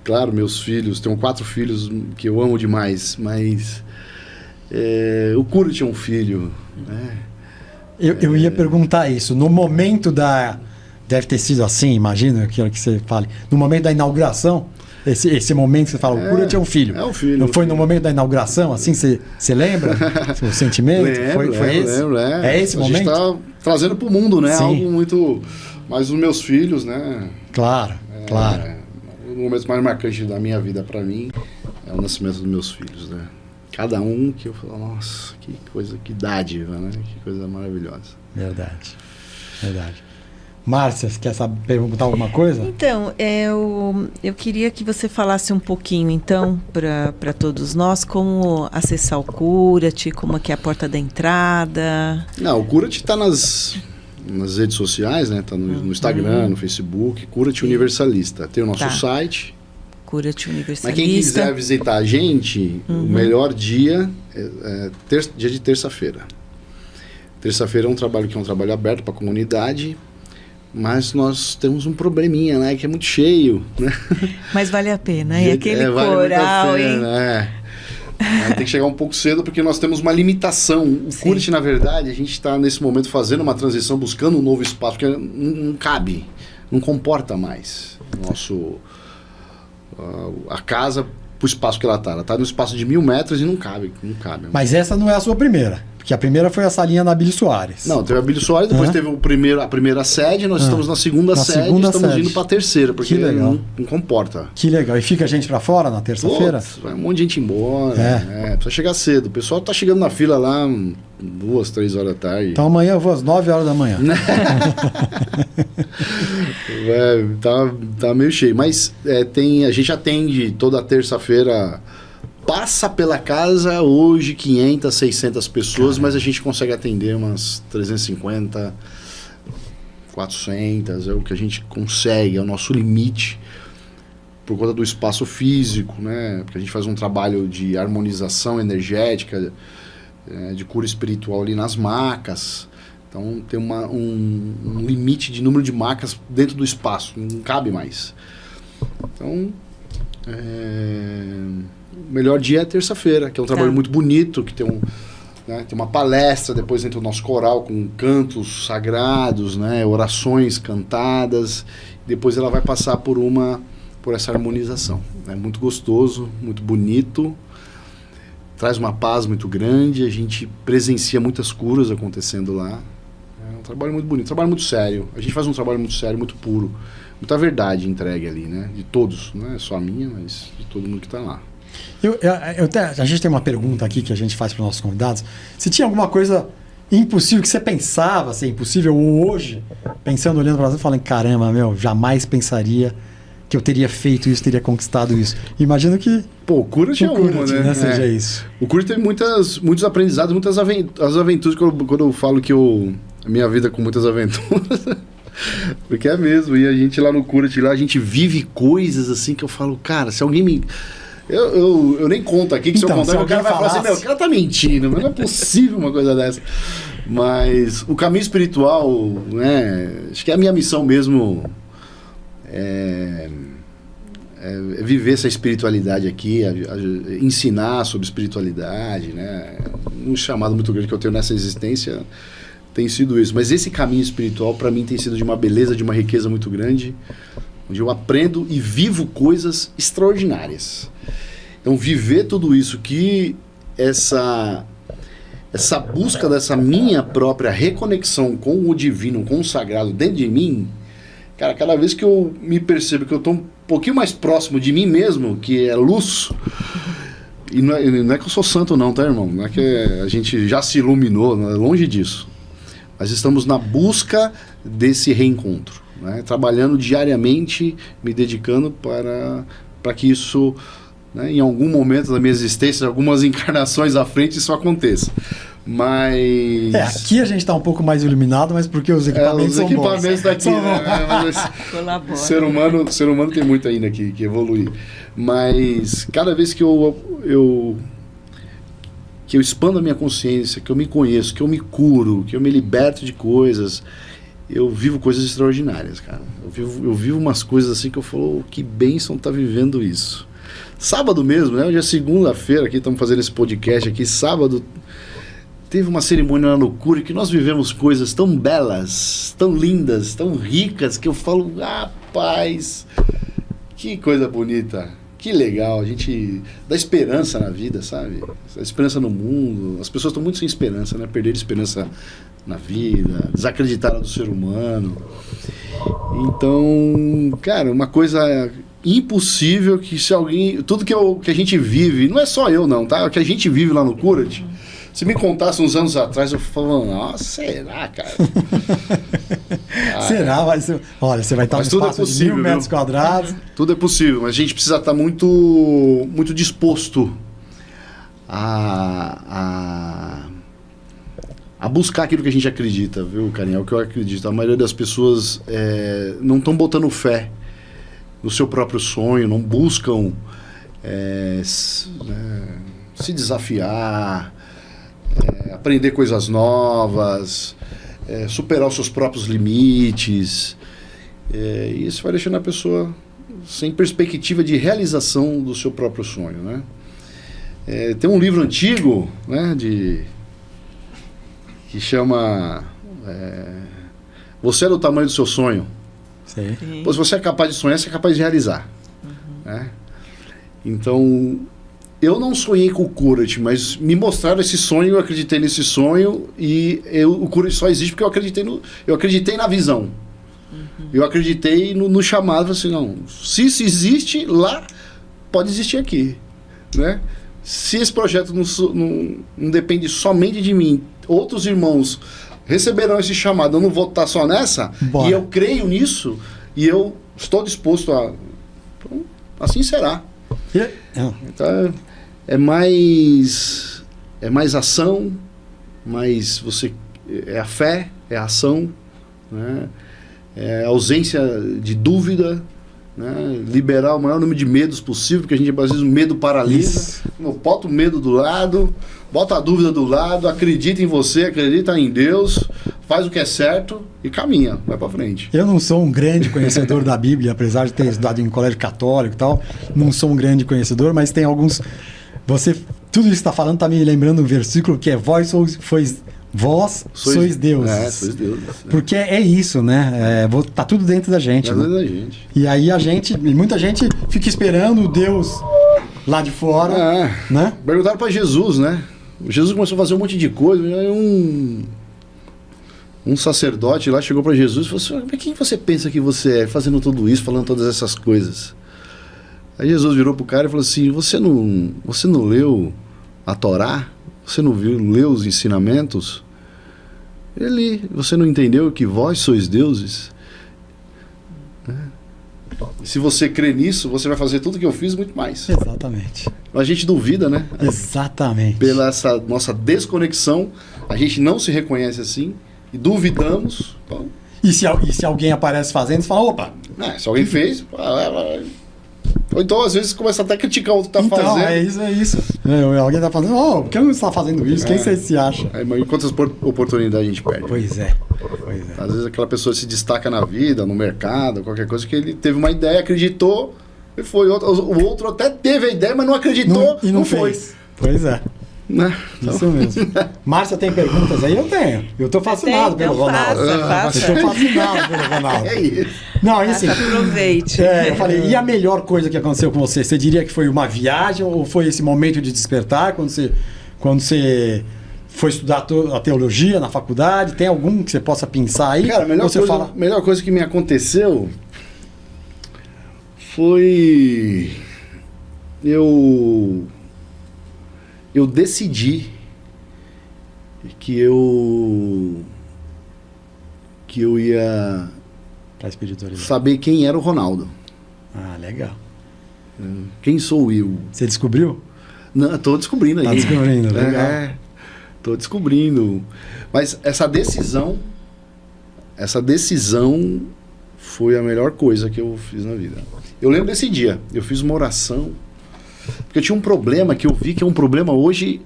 claro, meus filhos, tenho 4 filhos que eu amo demais, mas... o Kurat é um filho, né? Eu ia perguntar isso. No momento deve ter sido assim, imagino, aquilo que você fale. No momento da inauguração, esse momento que você fala, o Kurat é um filho. É um filho. Não foi no momento da inauguração, assim, você lembra? O sentimento? Lembro, foi esse? Lembro, é esse momento? A gente tá trazendo pro mundo, né? Sim. Algo muito... Mas os meus filhos, né? Claro. O momento mais marcante da minha vida para mim é o nascimento dos meus filhos, né? Cada um que eu falo, nossa, que coisa, que dádiva, né? Que coisa maravilhosa. Verdade. Márcia, você quer perguntar alguma coisa? Então, eu queria que você falasse um pouquinho, então, para todos nós, como acessar o Kurat, como é que é a porta da entrada. Não, o Kurat está nas redes sociais, né? Está no Instagram, no Facebook, Kurat Universalista. Tem o nosso site. Kurat Universalista. Mas quem quiser visitar a gente, o melhor dia é dia de terça-feira. Terça-feira é um trabalho aberto para a comunidade, mas nós temos um probleminha, né? Que é muito cheio, né? Mas vale a pena, é aquele coral, vale muito a pena, hein? Tem que chegar um pouco cedo porque nós temos uma limitação. O Kurat, na verdade, a gente está nesse momento fazendo uma transição, buscando um novo espaço, porque não cabe, não comporta mais a casa pro espaço que ela está. Ela está no espaço de 1.000 metros e não cabe. Mas essa não é a sua primeira, porque a primeira foi a salinha na Abílio Soares. Não, teve a Abílio Soares, depois teve a primeira sede, nós estamos na segunda sede, estamos indo para a terceira, porque não comporta. Que legal. E fica a gente para fora na terça-feira? Vai um monte de gente embora, precisa chegar cedo. O pessoal tá chegando na fila lá 2, 3 horas da tarde. Então amanhã eu vou às 9 horas da manhã. Tá meio cheio, mas a gente atende toda terça-feira. Passa pela casa hoje 500, 600 pessoas, mas a gente consegue atender umas 350, 400, é o que a gente consegue, é o nosso limite, por conta do espaço físico, né? Porque a gente faz um trabalho de harmonização energética, de cura espiritual ali nas macas, então tem um limite de número de macas dentro do espaço, não cabe mais. Então, o melhor dia é terça-feira, que é um trabalho muito bonito, que tem tem uma palestra depois dentro do nosso coral com cantos sagrados, né, orações cantadas. Depois ela vai passar por essa harmonização. É muito gostoso, muito bonito, traz uma paz muito grande, a gente presencia muitas curas acontecendo lá. É um trabalho muito bonito, um trabalho muito sério. A gente faz um trabalho muito sério, muito puro, muita verdade entregue ali, né, de todos, não é só a minha, mas de todo mundo que está lá. A gente tem uma pergunta aqui que a gente faz para os nossos convidados. Se tinha alguma coisa impossível que você pensava ser impossível, ou hoje, pensando, olhando para você, falando, caramba, jamais pensaria que eu teria feito isso, teria conquistado isso. Imagino que... Pô, o Kurat é uma, né? Seja isso. O Kurat tem muitos aprendizados, muitas aventuras, quando eu falo que a minha vida com muitas aventuras... Porque é mesmo, e a gente lá no Kurat, lá a gente vive coisas assim que eu falo, cara, se alguém me... Eu nem conto aqui, que se eu contar, o cara vai falar assim, o cara tá mentindo, mas não é possível uma coisa dessa. Mas o caminho espiritual, né, acho que é a minha missão mesmo, é viver essa espiritualidade aqui, ensinar sobre espiritualidade, né, um chamado muito grande que eu tenho nessa existência, tem sido isso. Mas esse caminho espiritual, para mim, tem sido de uma beleza, de uma riqueza muito grande, onde eu aprendo e vivo coisas extraordinárias. Então, viver tudo isso, que essa busca dessa minha própria reconexão com o divino, com o sagrado dentro de mim, cara, cada vez que eu me percebo que eu estou um pouquinho mais próximo de mim mesmo, que é luz, e não é que eu sou santo não, tá, irmão? Não é que a gente já se iluminou, não é longe disso. Mas estamos na busca desse reencontro, né? Trabalhando diariamente, me dedicando para que isso, né, em algum momento da minha existência, algumas encarnações à frente, isso aconteça. Mas... aqui a gente está um pouco mais iluminado, mas porque os equipamentos são bons. Os equipamentos daqui, né? Colabora. Ser humano tem muito ainda que evoluir. Mas cada vez que eu expando a minha consciência, que eu me conheço, que eu me curo, que eu me liberto de coisas, eu vivo coisas extraordinárias, cara. Eu vivo umas coisas assim que eu falo, que bênção tá vivendo isso. Sábado mesmo, né? Hoje é segunda-feira, aqui estamos fazendo esse podcast aqui, sábado... Teve uma cerimônia na loucura que nós vivemos coisas tão belas, tão lindas, tão ricas, que eu falo, rapaz, que coisa bonita, que legal. A gente dá esperança na vida, sabe? Dá esperança no mundo. As pessoas estão muito sem esperança, né? Perderam esperança na vida, desacreditaram do ser humano. Então, cara, uma coisa impossível que se alguém... Tudo que a gente vive, não é só eu não, tá? O que a gente vive lá no Curat... Se me contasse uns anos atrás, eu falava, nossa, será, cara? Será? Olha, você vai estar no espaço de 1.000 metros quadrados. Tudo é possível, mas a gente precisa estar muito disposto a buscar aquilo que a gente acredita, viu, Carinha? É o que eu acredito. A maioria das pessoas não estão botando fé no seu próprio sonho, não buscam se desafiar, aprender coisas novas, superar os seus próprios limites, e isso vai deixando a pessoa sem perspectiva de realização do seu próprio sonho, né? Tem um livro antigo, né, que chama Você é do tamanho do seu sonho. Sim. Pô, se você é capaz de sonhar, você é capaz de realizar. Né? Então, eu não sonhei com o Curat, mas me mostraram esse sonho, eu acreditei nesse sonho, e o Curat só existe porque eu acreditei na visão. Eu acreditei no chamado, assim, não, se isso existe lá, pode existir aqui, né? Se esse projeto não depende somente de mim, outros irmãos receberão esse chamado, eu não vou estar só nessa, e eu creio nisso, e eu estou disposto a... Então, assim será. Então, é mais ação, mais é a fé, é a ação, né? É a ausência de dúvida, né? Liberar o maior número de medos possível, porque a gente às vezes o medo paralisa. Bota o medo do lado, bota a dúvida do lado, acredita em você, acredita em Deus, faz o que é certo e caminha, vai pra frente. Eu não sou um grande conhecedor da Bíblia, apesar de ter estudado em colégio católico e tal, não sou um grande conhecedor, mas tem alguns... Tudo isso que está falando está me lembrando um versículo que é vós sois deuses. Sois deuses. Porque é isso, né? Tá tudo dentro da gente. Dentro da gente. E aí muita gente fica esperando o Deus lá de fora, né? Perguntaram para Jesus, né? Jesus começou a fazer um monte de coisa, e aí um sacerdote lá chegou para Jesus e falou assim: mas quem você pensa que você é fazendo tudo isso, falando todas essas coisas? Aí Jesus virou pro cara e falou assim: você não leu a Torá? Você não leu os ensinamentos? Você não entendeu que vós sois deuses? Se você crê nisso, você vai fazer tudo que eu fiz, muito mais. Exatamente. A gente duvida, né? Exatamente. Pela essa nossa desconexão, a gente não se reconhece assim e duvidamos. Bom. E se alguém aparece fazendo, você fala: opa! Se alguém fez... Ou então, às vezes, começa até a criticar o que está fazendo. É isso. Alguém está fazendo, por que não está fazendo isso? Quem você se acha? Mas quantas oportunidades a gente perde? Pois é. Às vezes aquela pessoa se destaca na vida, no mercado, qualquer coisa, que ele teve uma ideia, acreditou, e foi. O outro até teve a ideia, mas não acreditou e não fez. Pois é. Né? Então, Isso mesmo. Márcia, tem perguntas aí? Eu tenho. Eu tô fascinado pelo Então Ronaldo. faça. Eu tô fascinado pelo Ronaldo. é isso. Não, e assim, Aproveite. eu falei, e a melhor coisa que aconteceu com você? Você diria que foi uma viagem ou foi esse momento de despertar quando você foi estudar a teologia na faculdade? Tem algum que você possa pensar aí? Cara, Ou você fala, melhor coisa que me aconteceu foi eu decidi que eu ia pra espiritualidade. saber quem era o Ronaldo. Ah, legal. Quem sou eu? Você descobriu? Não, tô descobrindo aí. Tá descobrindo, legal. Tô descobrindo. Mas essa decisão foi a melhor coisa que eu fiz na vida. Eu lembro desse dia, eu fiz uma oração, porque eu tinha um problema que eu vi que é um problema hoje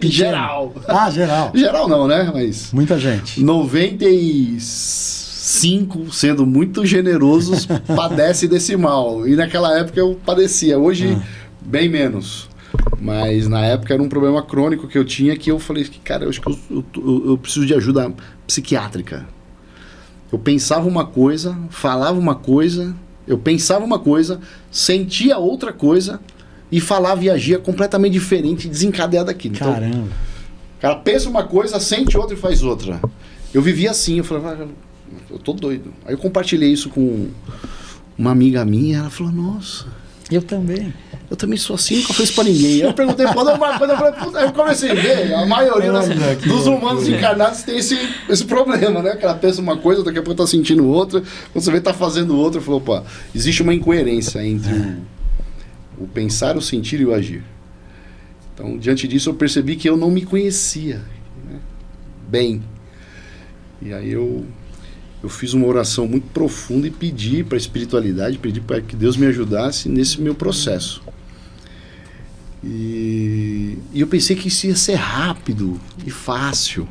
geral. Ah, geral. Geral não, né? Mas Muita gente. 95, sendo muito generosos, padece desse mal. E naquela época eu padecia. Hoje, bem menos. Mas na época era um problema crônico que eu tinha, que eu falei, cara, eu acho que eu preciso de ajuda psiquiátrica. Eu pensava uma coisa, falava uma coisa, eu pensava uma coisa, sentia outra coisa e falava e agia completamente diferente, desencadeado daquilo. Então, Caramba. o cara pensa uma coisa, sente outra e faz outra. Eu vivia assim, eu falei, eu tô doido. Aí eu compartilhei isso com uma amiga minha, ela falou, nossa, Eu também. eu também sou assim, nunca fiz isso pra ninguém. Eu perguntei pra ela uma coisa, eu falei, puta, eu comecei a ver, a maioria Olha, que dos humanos loucura. encarnados tem esse problema, né? Que ela pensa uma coisa, daqui a pouco tá sentindo outra, quando você vê tá fazendo outra, falou, opa, existe uma incoerência entre o pensar, o sentir e o agir. Então, diante disso, eu percebi que eu não me conhecia, né, bem. E aí eu fiz uma oração muito profunda e pedi para a espiritualidade, pedi para que Deus me ajudasse nesse meu processo. E eu pensei que isso ia ser rápido e fácil.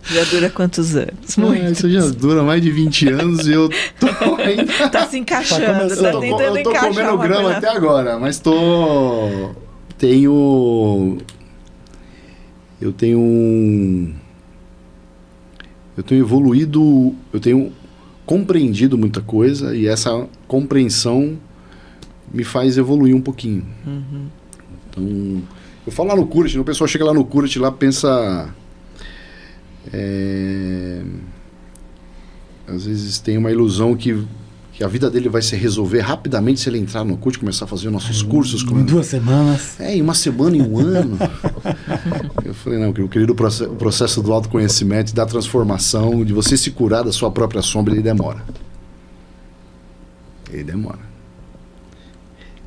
Já dura quantos anos? Isso já dura mais de 20 anos e eu tô ainda... Tá se encaixando, começando. tá eu tentando tô encaixar comendo uma grama coisa. até agora, mas eu tenho evoluído, eu tenho compreendido muita coisa e essa compreensão me faz evoluir um pouquinho. Então, eu falo lá no Kurat, o pessoal chega lá no Kurat, lá pensa... às vezes tem uma ilusão que a vida dele vai se resolver rapidamente se ele entrar no Kurat, começar a fazer os nossos cursos. Em 2 semanas. Em uma semana, em um ano. Eu falei, não, eu queria o processo do autoconhecimento e da transformação, de você se curar da sua própria sombra, ele demora.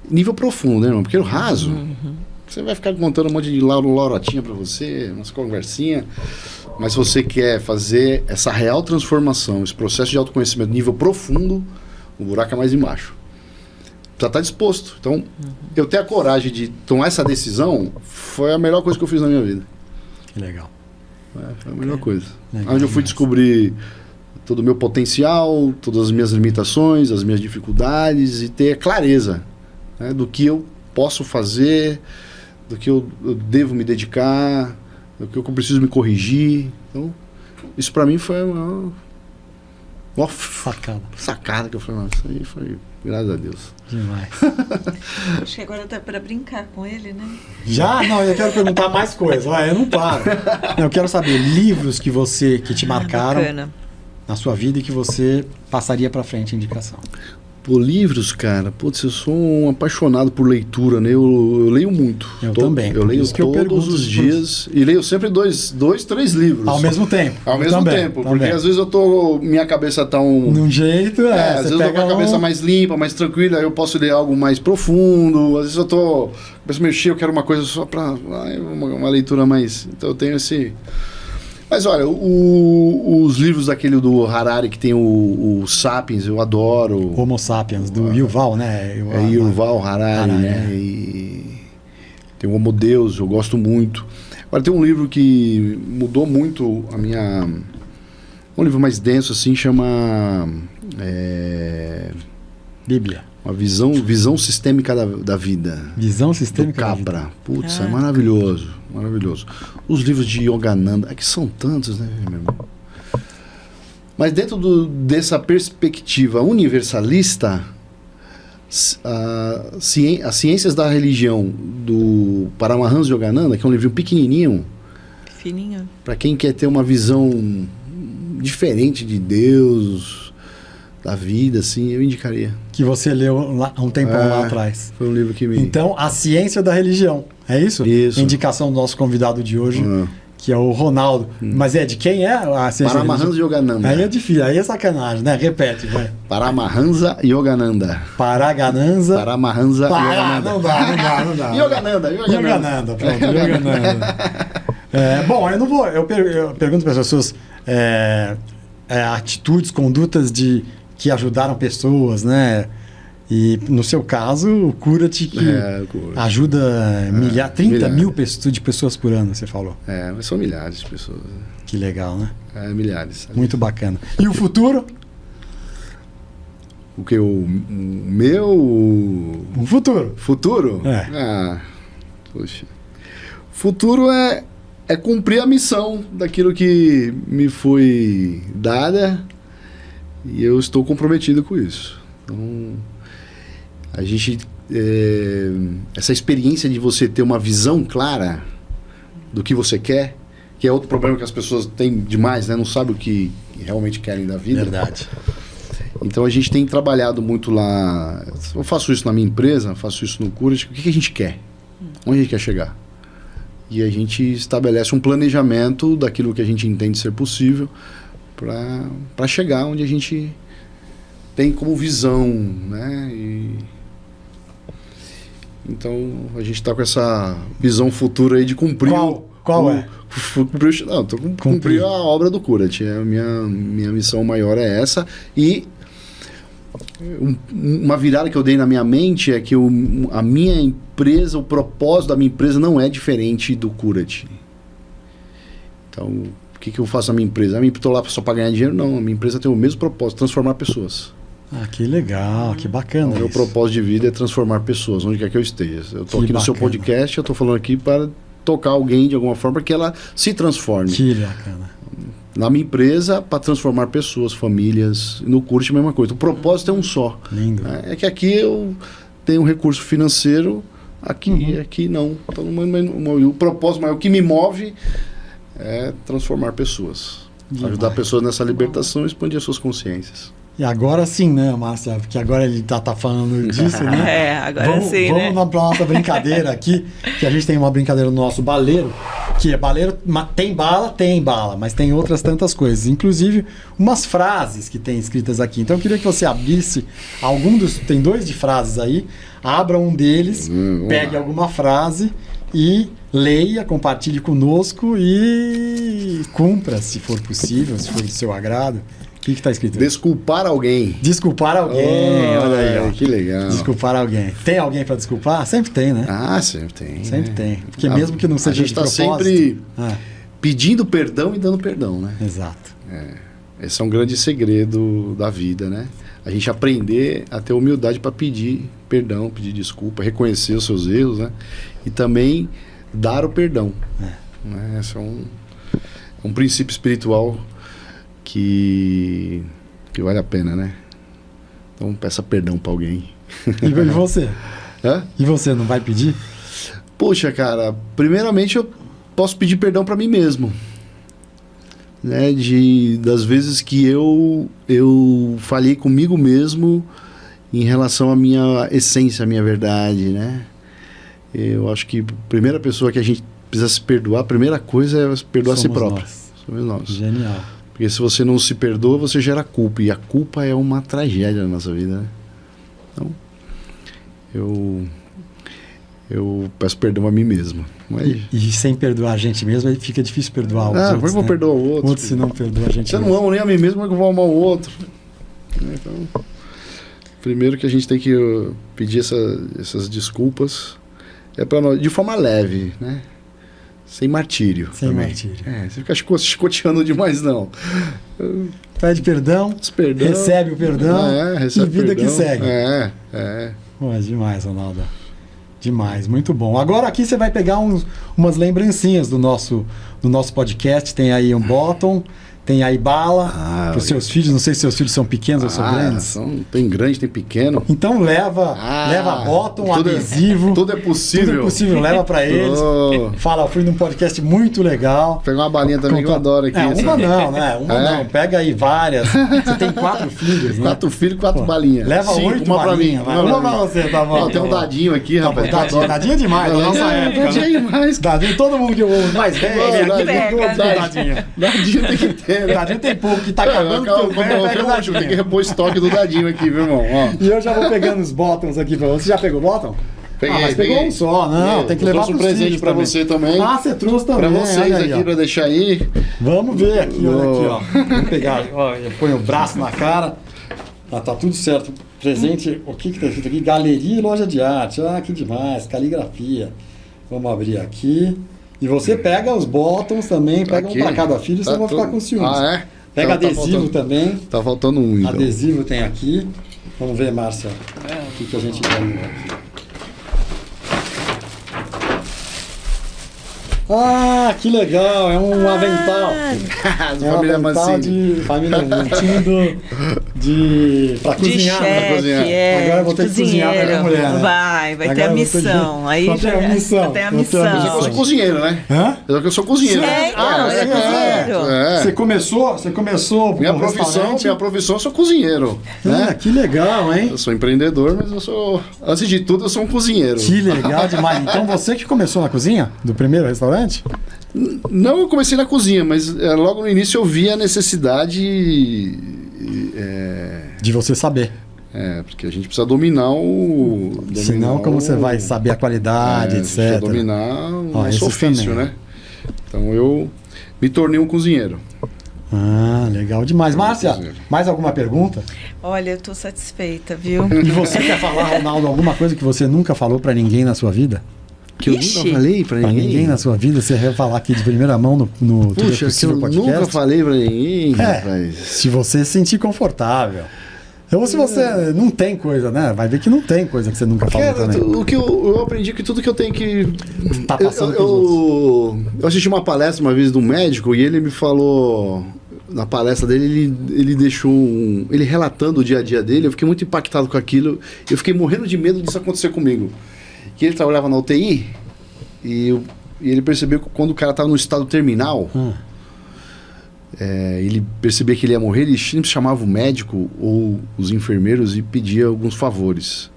Nível profundo, né, irmão? Porque o raso, você vai ficar contando um monte de laurotinha pra você, umas conversinhas, mas se você quer fazer essa real transformação, esse processo de autoconhecimento nível profundo, o buraco é mais embaixo. Já está disposto. Então, eu ter a coragem de tomar essa decisão foi a melhor coisa que eu fiz na minha vida. Que legal. Foi a melhor coisa. Legal Onde eu fui demais. descobrir todo o meu potencial, todas as minhas limitações, as minhas dificuldades e ter clareza, né, do que eu posso fazer, do que eu devo me dedicar, do que eu preciso me corrigir. Então, isso para mim foi uma sacada que eu falei, isso aí foi, graças a Deus. Demais. Acho que agora dá pra brincar com ele, né? Já? Não, eu quero perguntar mais coisas. Eu não paro. Não, eu quero saber livros que te marcaram Bacana. na sua vida e que você passaria pra frente a indicação. Por livros, cara, putz, eu sou um apaixonado por leitura, né? Eu leio muito. Eu também, Eu por leio isso que eu todos pergunto os isso. dias e leio sempre dois, 3 livros. Ao mesmo tempo. Ao Eu mesmo também, tempo, também. porque às vezes minha cabeça tá Num jeito, às vezes eu tô com a cabeça mais limpa, mais tranquila, aí eu posso ler algo mais profundo. Às vezes eu tô cabeça meio cheia, eu quero uma coisa só pra uma leitura mais. Então eu tenho esse. Mas olha, os livros daquele do Harari que tem o Sapiens, eu adoro. Homo Sapiens, do Yuval, né? Yuval Harari, né? E tem o Homo Deus, eu gosto muito. Agora tem um livro que mudou muito a minha... Um livro mais denso, assim, chama... Bíblia. Uma visão sistêmica da vida. Visão Do sistêmica da Capra. vida. Putz, é maravilhoso. Maravilhoso. Os livros de Yogananda, que são tantos, né, meu irmão? Mas dentro dessa perspectiva universalista, as ciências da religião do Paramahansa Yogananda, que é um livrinho pequenininho, Fininho. para quem quer ter uma visão diferente de Deus, da vida, assim, eu indicaria. Que você leu lá, há um tempão lá atrás. Foi um livro que me... Então, a ciência da religião. É isso? Isso. Indicação do nosso convidado de hoje, que é o Ronaldo. Mas de quem é a ciência da Paramahansa religião? Yogananda. Aí é difícil, aí é sacanagem, né? Repete, vai. Paramahansa Yogananda. Paragananza. Paramahansa Yogananda. Não dá. Yogananda. Yogananda, pronto, Yogananda. Bom, eu não vou. Eu pergunto para as pessoas atitudes, condutas que ajudaram pessoas, né? E no seu caso, o Cura-te que ajuda 30 mil de pessoas por ano, você falou. Mas são milhares de pessoas. Que legal, né? Milhares. Muito bacana. E o futuro? O que? O meu... O futuro. Futuro? Poxa. Futuro é cumprir a missão daquilo que me foi dada e eu estou comprometido com isso. Então, a gente... essa experiência de você ter uma visão clara do que você quer, que é outro problema que as pessoas têm demais, né? Não sabem o que realmente querem da vida. Verdade. Então a gente tem trabalhado muito lá. Eu faço isso na minha empresa, faço isso no Cura-te. O que a gente quer? Onde a gente quer chegar? E a gente estabelece um planejamento daquilo que a gente entende ser possível para chegar onde a gente tem como visão, né? Então a gente está com essa visão futura aí de cumprir. Qual é? Cumprir a obra do Cura-te. A minha missão maior é essa. E uma virada que eu dei na minha mente é que a minha empresa, o propósito da minha empresa não é diferente do Cura-te. Então, o que eu faço na minha empresa? Eu não estou lá só para ganhar dinheiro, não. A minha empresa tem o mesmo propósito, transformar pessoas. Que legal, que bacana. O meu propósito de vida é transformar pessoas, onde quer que eu esteja. Eu estou aqui no seu podcast, eu estou falando aqui para tocar alguém de alguma forma para que ela se transforme. Que bacana. Na minha empresa, para transformar pessoas, famílias. No Cura-te, a mesma coisa. O propósito é um só. Lindo. É que aqui eu tenho um recurso financeiro, aqui não. Então, o propósito maior, o que me move é transformar pessoas. Ajudar pessoas nessa libertação e expandir as suas consciências. E agora sim, né, Márcia? Porque agora ele tá falando disso, né? Agora sim, né? Vamos para nossa brincadeira aqui, que a gente tem uma brincadeira no nosso baleiro, que é baleiro, tem bala, mas tem outras tantas coisas. Inclusive, umas frases que tem escritas aqui. Então, eu queria que você abrisse tem 2 de frases aí, abra um deles, pegue alguma frase e leia, compartilhe conosco e cumpra, se for possível, se for do seu agrado. O que está escrito? Desculpar alguém. Desculpar alguém. Olha aí, ó. Que legal. Desculpar alguém. Tem alguém para desculpar? Sempre tem, né? Sempre tem. Sempre tem. Porque mesmo que não seja de propósito... A gente está sempre pedindo perdão e dando perdão, né? Exato. Esse é um grande segredo da vida, né? A gente aprender a ter humildade para pedir perdão, pedir desculpa, reconhecer os seus erros, né? E também dar o perdão. Né? Esse é um princípio espiritual que vale a pena, né? Então peça perdão para alguém. E você? E você não vai pedir? Poxa, cara, primeiramente eu posso pedir perdão para mim mesmo, né? Das vezes que eu falhei comigo mesmo em relação à minha essência, à minha verdade, né? Eu acho que a primeira pessoa que a gente precisa se perdoar, a primeira coisa é perdoar a si próprio. Somos nós. Genial. Porque se você não se perdoa, você gera culpa. E a culpa é uma tragédia na nossa vida, né? Então, eu peço perdão a mim mesmo. Mas... E sem perdoar a gente mesmo, aí fica difícil perdoar os outros, eu vou perdoar o outro. Outros se não perdoa a gente mesmo. Você não ama nem a mim mesmo, mas eu vou amar o outro. Então, primeiro que a gente tem que pedir essas desculpas é para nós, de forma leve, né? sem martírio. Sem também. martírio. Você fica chicoteando demais, não. Pede perdão, recebe o perdão recebe e vida perdão. que segue. É. Pô, é demais, Ronaldo. Demais, muito bom. Agora aqui você vai pegar umas lembrancinhas do nosso podcast. Tem aí um bottom, tem aí bala, para os seus filhos. Não sei se seus filhos são pequenos ou são grandes. Tem grande, tem pequeno. Então leva bottom, adesivo. Tudo é possível. Tudo é possível, leva para eles. Fala, eu fui num podcast muito legal. Pegar uma balinha também que eu adoro aqui. Uma não, né? Não. Pega aí várias. Você tem 4 filhos, né? 4 filhos, 4 balinhas. Leva 8 uma balinhas. Uma pra você, tá bom. Tem um dadinho aqui, rapaz. Dadinho é demais, da nossa época. Dadinho é demais. Dadinho, todo mundo que ouve mais velho. Dadinho tem que ter. Dadinho tem pouco, que tá acabando com o velho. Tem que repor o estoque do dadinho aqui, meu irmão. E eu já vou pegando os bottoms aqui pra você. Você já pegou bottom? Peguei, mas pegou um só, não. Tem que levar um presente pra você também. Você trouxe também. Pra vocês aqui, pra deixar aí. Vamos ver aqui, olha aqui, ó. Vamos pegar, eu ponho o braço na cara. Tá tudo certo. Presente, o que tá escrito aqui? Galeria e loja de arte. Que demais, caligrafia. Vamos abrir aqui. E você pega os bottoms também, pega um pra cada filho, senão eu vou ficar com ciúmes. Pega então, adesivo também. Tá faltando um, então. Adesivo tem aqui. Vamos ver, Márcia, o que a gente ganhou aqui. Que legal! É um avental. É um avental de família Mancini pra cozinhar. Chefe, agora eu vou ter que cozinhar pra minha mulher. Né? Vai ter a missão. Aí já tem a missão. Eu sou cozinheiro, né? Eu sou cozinheiro. Cozinheiro. Você começou minha profissão, eu sou cozinheiro. Né? Que legal, hein? Eu sou empreendedor, mas eu sou, antes de tudo, eu sou um cozinheiro. Que legal demais. Então você que começou na cozinha do primeiro restaurante? Não, eu comecei na cozinha, mas logo no início eu vi a necessidade de você saber. Porque a gente precisa dominar o... Senão, como você vai saber a qualidade, etc. Precisa dominar o nosso ofício, né? Então eu me tornei um cozinheiro. Legal demais. Márcia, mais alguma pergunta? Olha, eu tô satisfeita, viu? E você quer falar, Ronaldo, alguma coisa que você nunca falou pra ninguém na sua vida? Que eu nunca falei pra ninguém na sua vida, você vai falar aqui de primeira mão no Tudo é Possível podcast? Nunca falei pra ninguém, rapaz. Se você se sentir confortável. Ou se você não tem coisa, né? Vai ver que não tem coisa que você nunca falou também. O que eu aprendi que tudo que eu tenho que... Tá passando pros outros. Eu assisti uma palestra uma vez de um médico e ele me falou... Na palestra dele, ele deixou ele relatando o dia a dia dele. Eu fiquei muito impactado com aquilo. Eu fiquei morrendo de medo disso acontecer comigo. Que ele trabalhava na UTI e ele percebeu que quando o cara estava no estado terminal, ele percebia que ele ia morrer, ele sempre chamava o médico ou os enfermeiros e pedia alguns favores.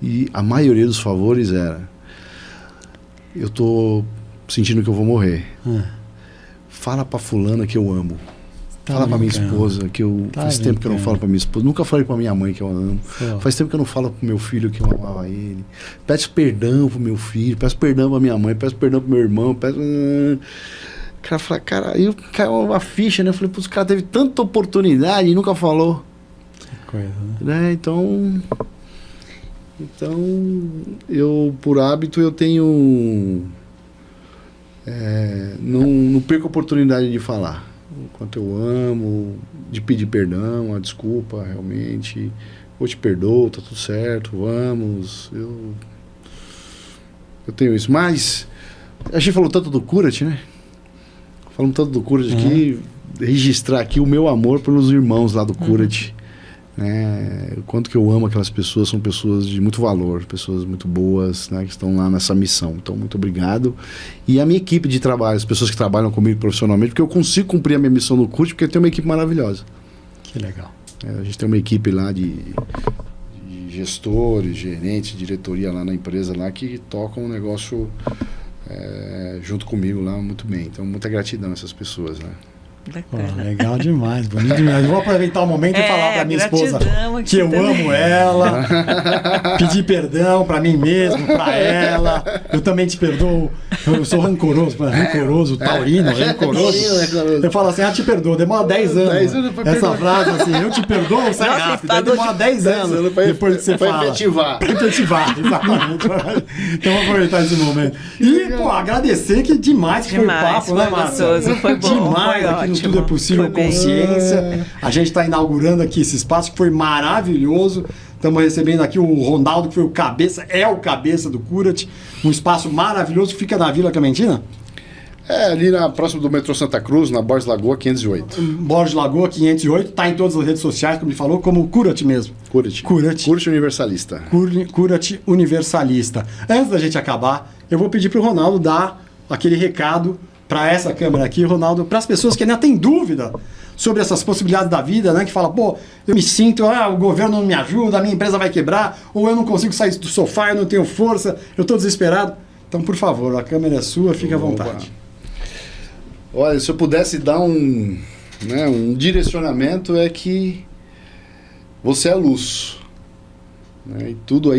E a maioria dos favores era: eu tô sentindo que eu vou morrer. Fala pra fulana que eu amo. Fala pra minha esposa que eu... faz tempo que eu não falo pra minha esposa. Nunca falei pra minha mãe que eu amo. Faz tempo que eu não falo pro meu filho que eu amava ele. Peço perdão pro meu filho, peço perdão pra minha mãe, peço perdão pro meu irmão, peço... O cara fala, aí caiu uma ficha, né? Eu falei, pô, o cara teve tanta oportunidade e nunca falou. Que coisa, né? Então, eu, por hábito, eu tenho... não perco a oportunidade de falar. O quanto eu amo, de pedir perdão, a desculpa, realmente. Eu te perdoo, tá tudo certo, vamos. Eu tenho isso. Mas, a gente falou tanto do Curat, né? Falamos tanto do Curat aqui, registrar aqui o meu amor pelos irmãos lá do Curat. Né? O quanto que eu amo aquelas pessoas, são pessoas de muito valor, pessoas muito boas, né, que estão lá nessa missão. Então, muito obrigado. E a minha equipe de trabalho, as pessoas que trabalham comigo profissionalmente, porque eu consigo cumprir a minha missão no Curat, porque eu tenho uma equipe maravilhosa. Que legal. A gente tem uma equipe lá de gestores, gerentes, diretoria lá na empresa lá, que tocam o negócio junto comigo lá muito bem. Então, muita gratidão a essas pessoas, né? Bacana. Legal demais, bonito demais. Eu vou aproveitar o momento e falar para minha esposa que eu amo ela, pedir perdão para mim mesmo, para ela. Eu também te perdoo. Eu sou rancoroso, taurino, rancoroso. Eu falo assim, te perdoo, demora 10 anos. 10 anos pra Essa frase assim, eu te perdoo, sai rápido. Aí demora 10 anos depois que você fala. Para efetivar, exatamente. Então vou aproveitar esse momento. E, agradecer que demais que foi o papo, né, Márcia? Foi bom. Demais aqui no Tudo é Possível Consciência. A gente está inaugurando aqui esse espaço que foi maravilhoso. Estamos recebendo aqui o Ronaldo, que foi o cabeça do Cura-te. Um espaço maravilhoso que fica na Vila Clementina. Ali próximo do metrô Santa Cruz, na Borges Lagoa 508. Borges Lagoa 508, está em todas as redes sociais, como ele falou, como Cura-te mesmo. Cura-te Universalista. Cura-te Universalista. Antes da gente acabar, eu vou pedir para o Ronaldo dar aquele recado para essa câmera aqui, Ronaldo, para as pessoas que ainda têm dúvida sobre essas possibilidades da vida, né? Que fala, eu me sinto, o governo não me ajuda, a minha empresa vai quebrar, ou eu não consigo sair do sofá, eu não tenho força, eu estou desesperado. Então, por favor, a câmera é sua, fique à vontade. Olha, se eu pudesse dar um direcionamento, é que você é luz. Né? E tudo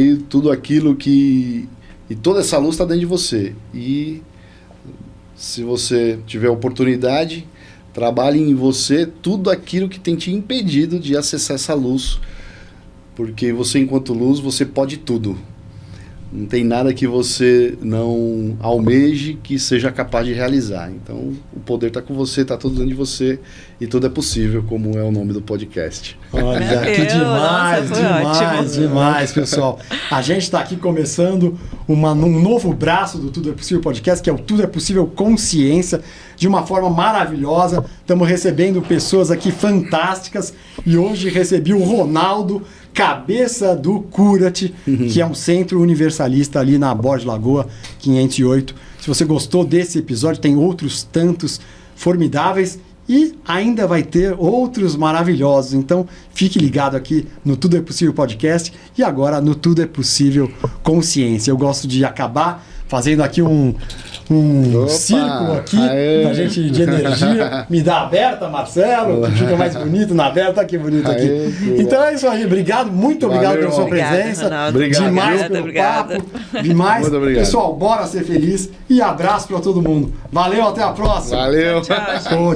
aquilo que... E toda essa luz está dentro de você. E se você tiver oportunidade, trabalhe em você tudo aquilo que tem te impedido de acessar essa luz. Porque você, enquanto luz, você pode tudo. Não tem nada que você não almeje que seja capaz de realizar. Então, o poder está com você, está tudo dentro de você e tudo é possível, como é o nome do podcast. Olha, que demais, pessoal. A gente está aqui começando um novo braço do Tudo é Possível Podcast, que é o Tudo é Possível Consciência, de uma forma maravilhosa. Estamos recebendo pessoas aqui fantásticas e hoje recebi o Ronaldo, cabeça do Cura-te, que é um centro universalista ali na Borges Lagoa 508. Se você gostou desse episódio, tem outros tantos formidáveis e ainda vai ter outros maravilhosos. Então, fique ligado aqui no Tudo é Possível Podcast e agora no Tudo é Possível Consciência. Eu gosto de acabar fazendo aqui um círculo aqui pra gente de energia. Me dá aberta, Marcelo, que fica mais bonito na aberta. Olha que bonito aqui. Então é isso aí. Obrigado, muito obrigado pela sua presença. Obrigado, demais pelo papo. Demais. Muito obrigado. Pessoal, bora ser feliz e abraço pra todo mundo. Valeu, até a próxima. Valeu. Tchau. Tchau.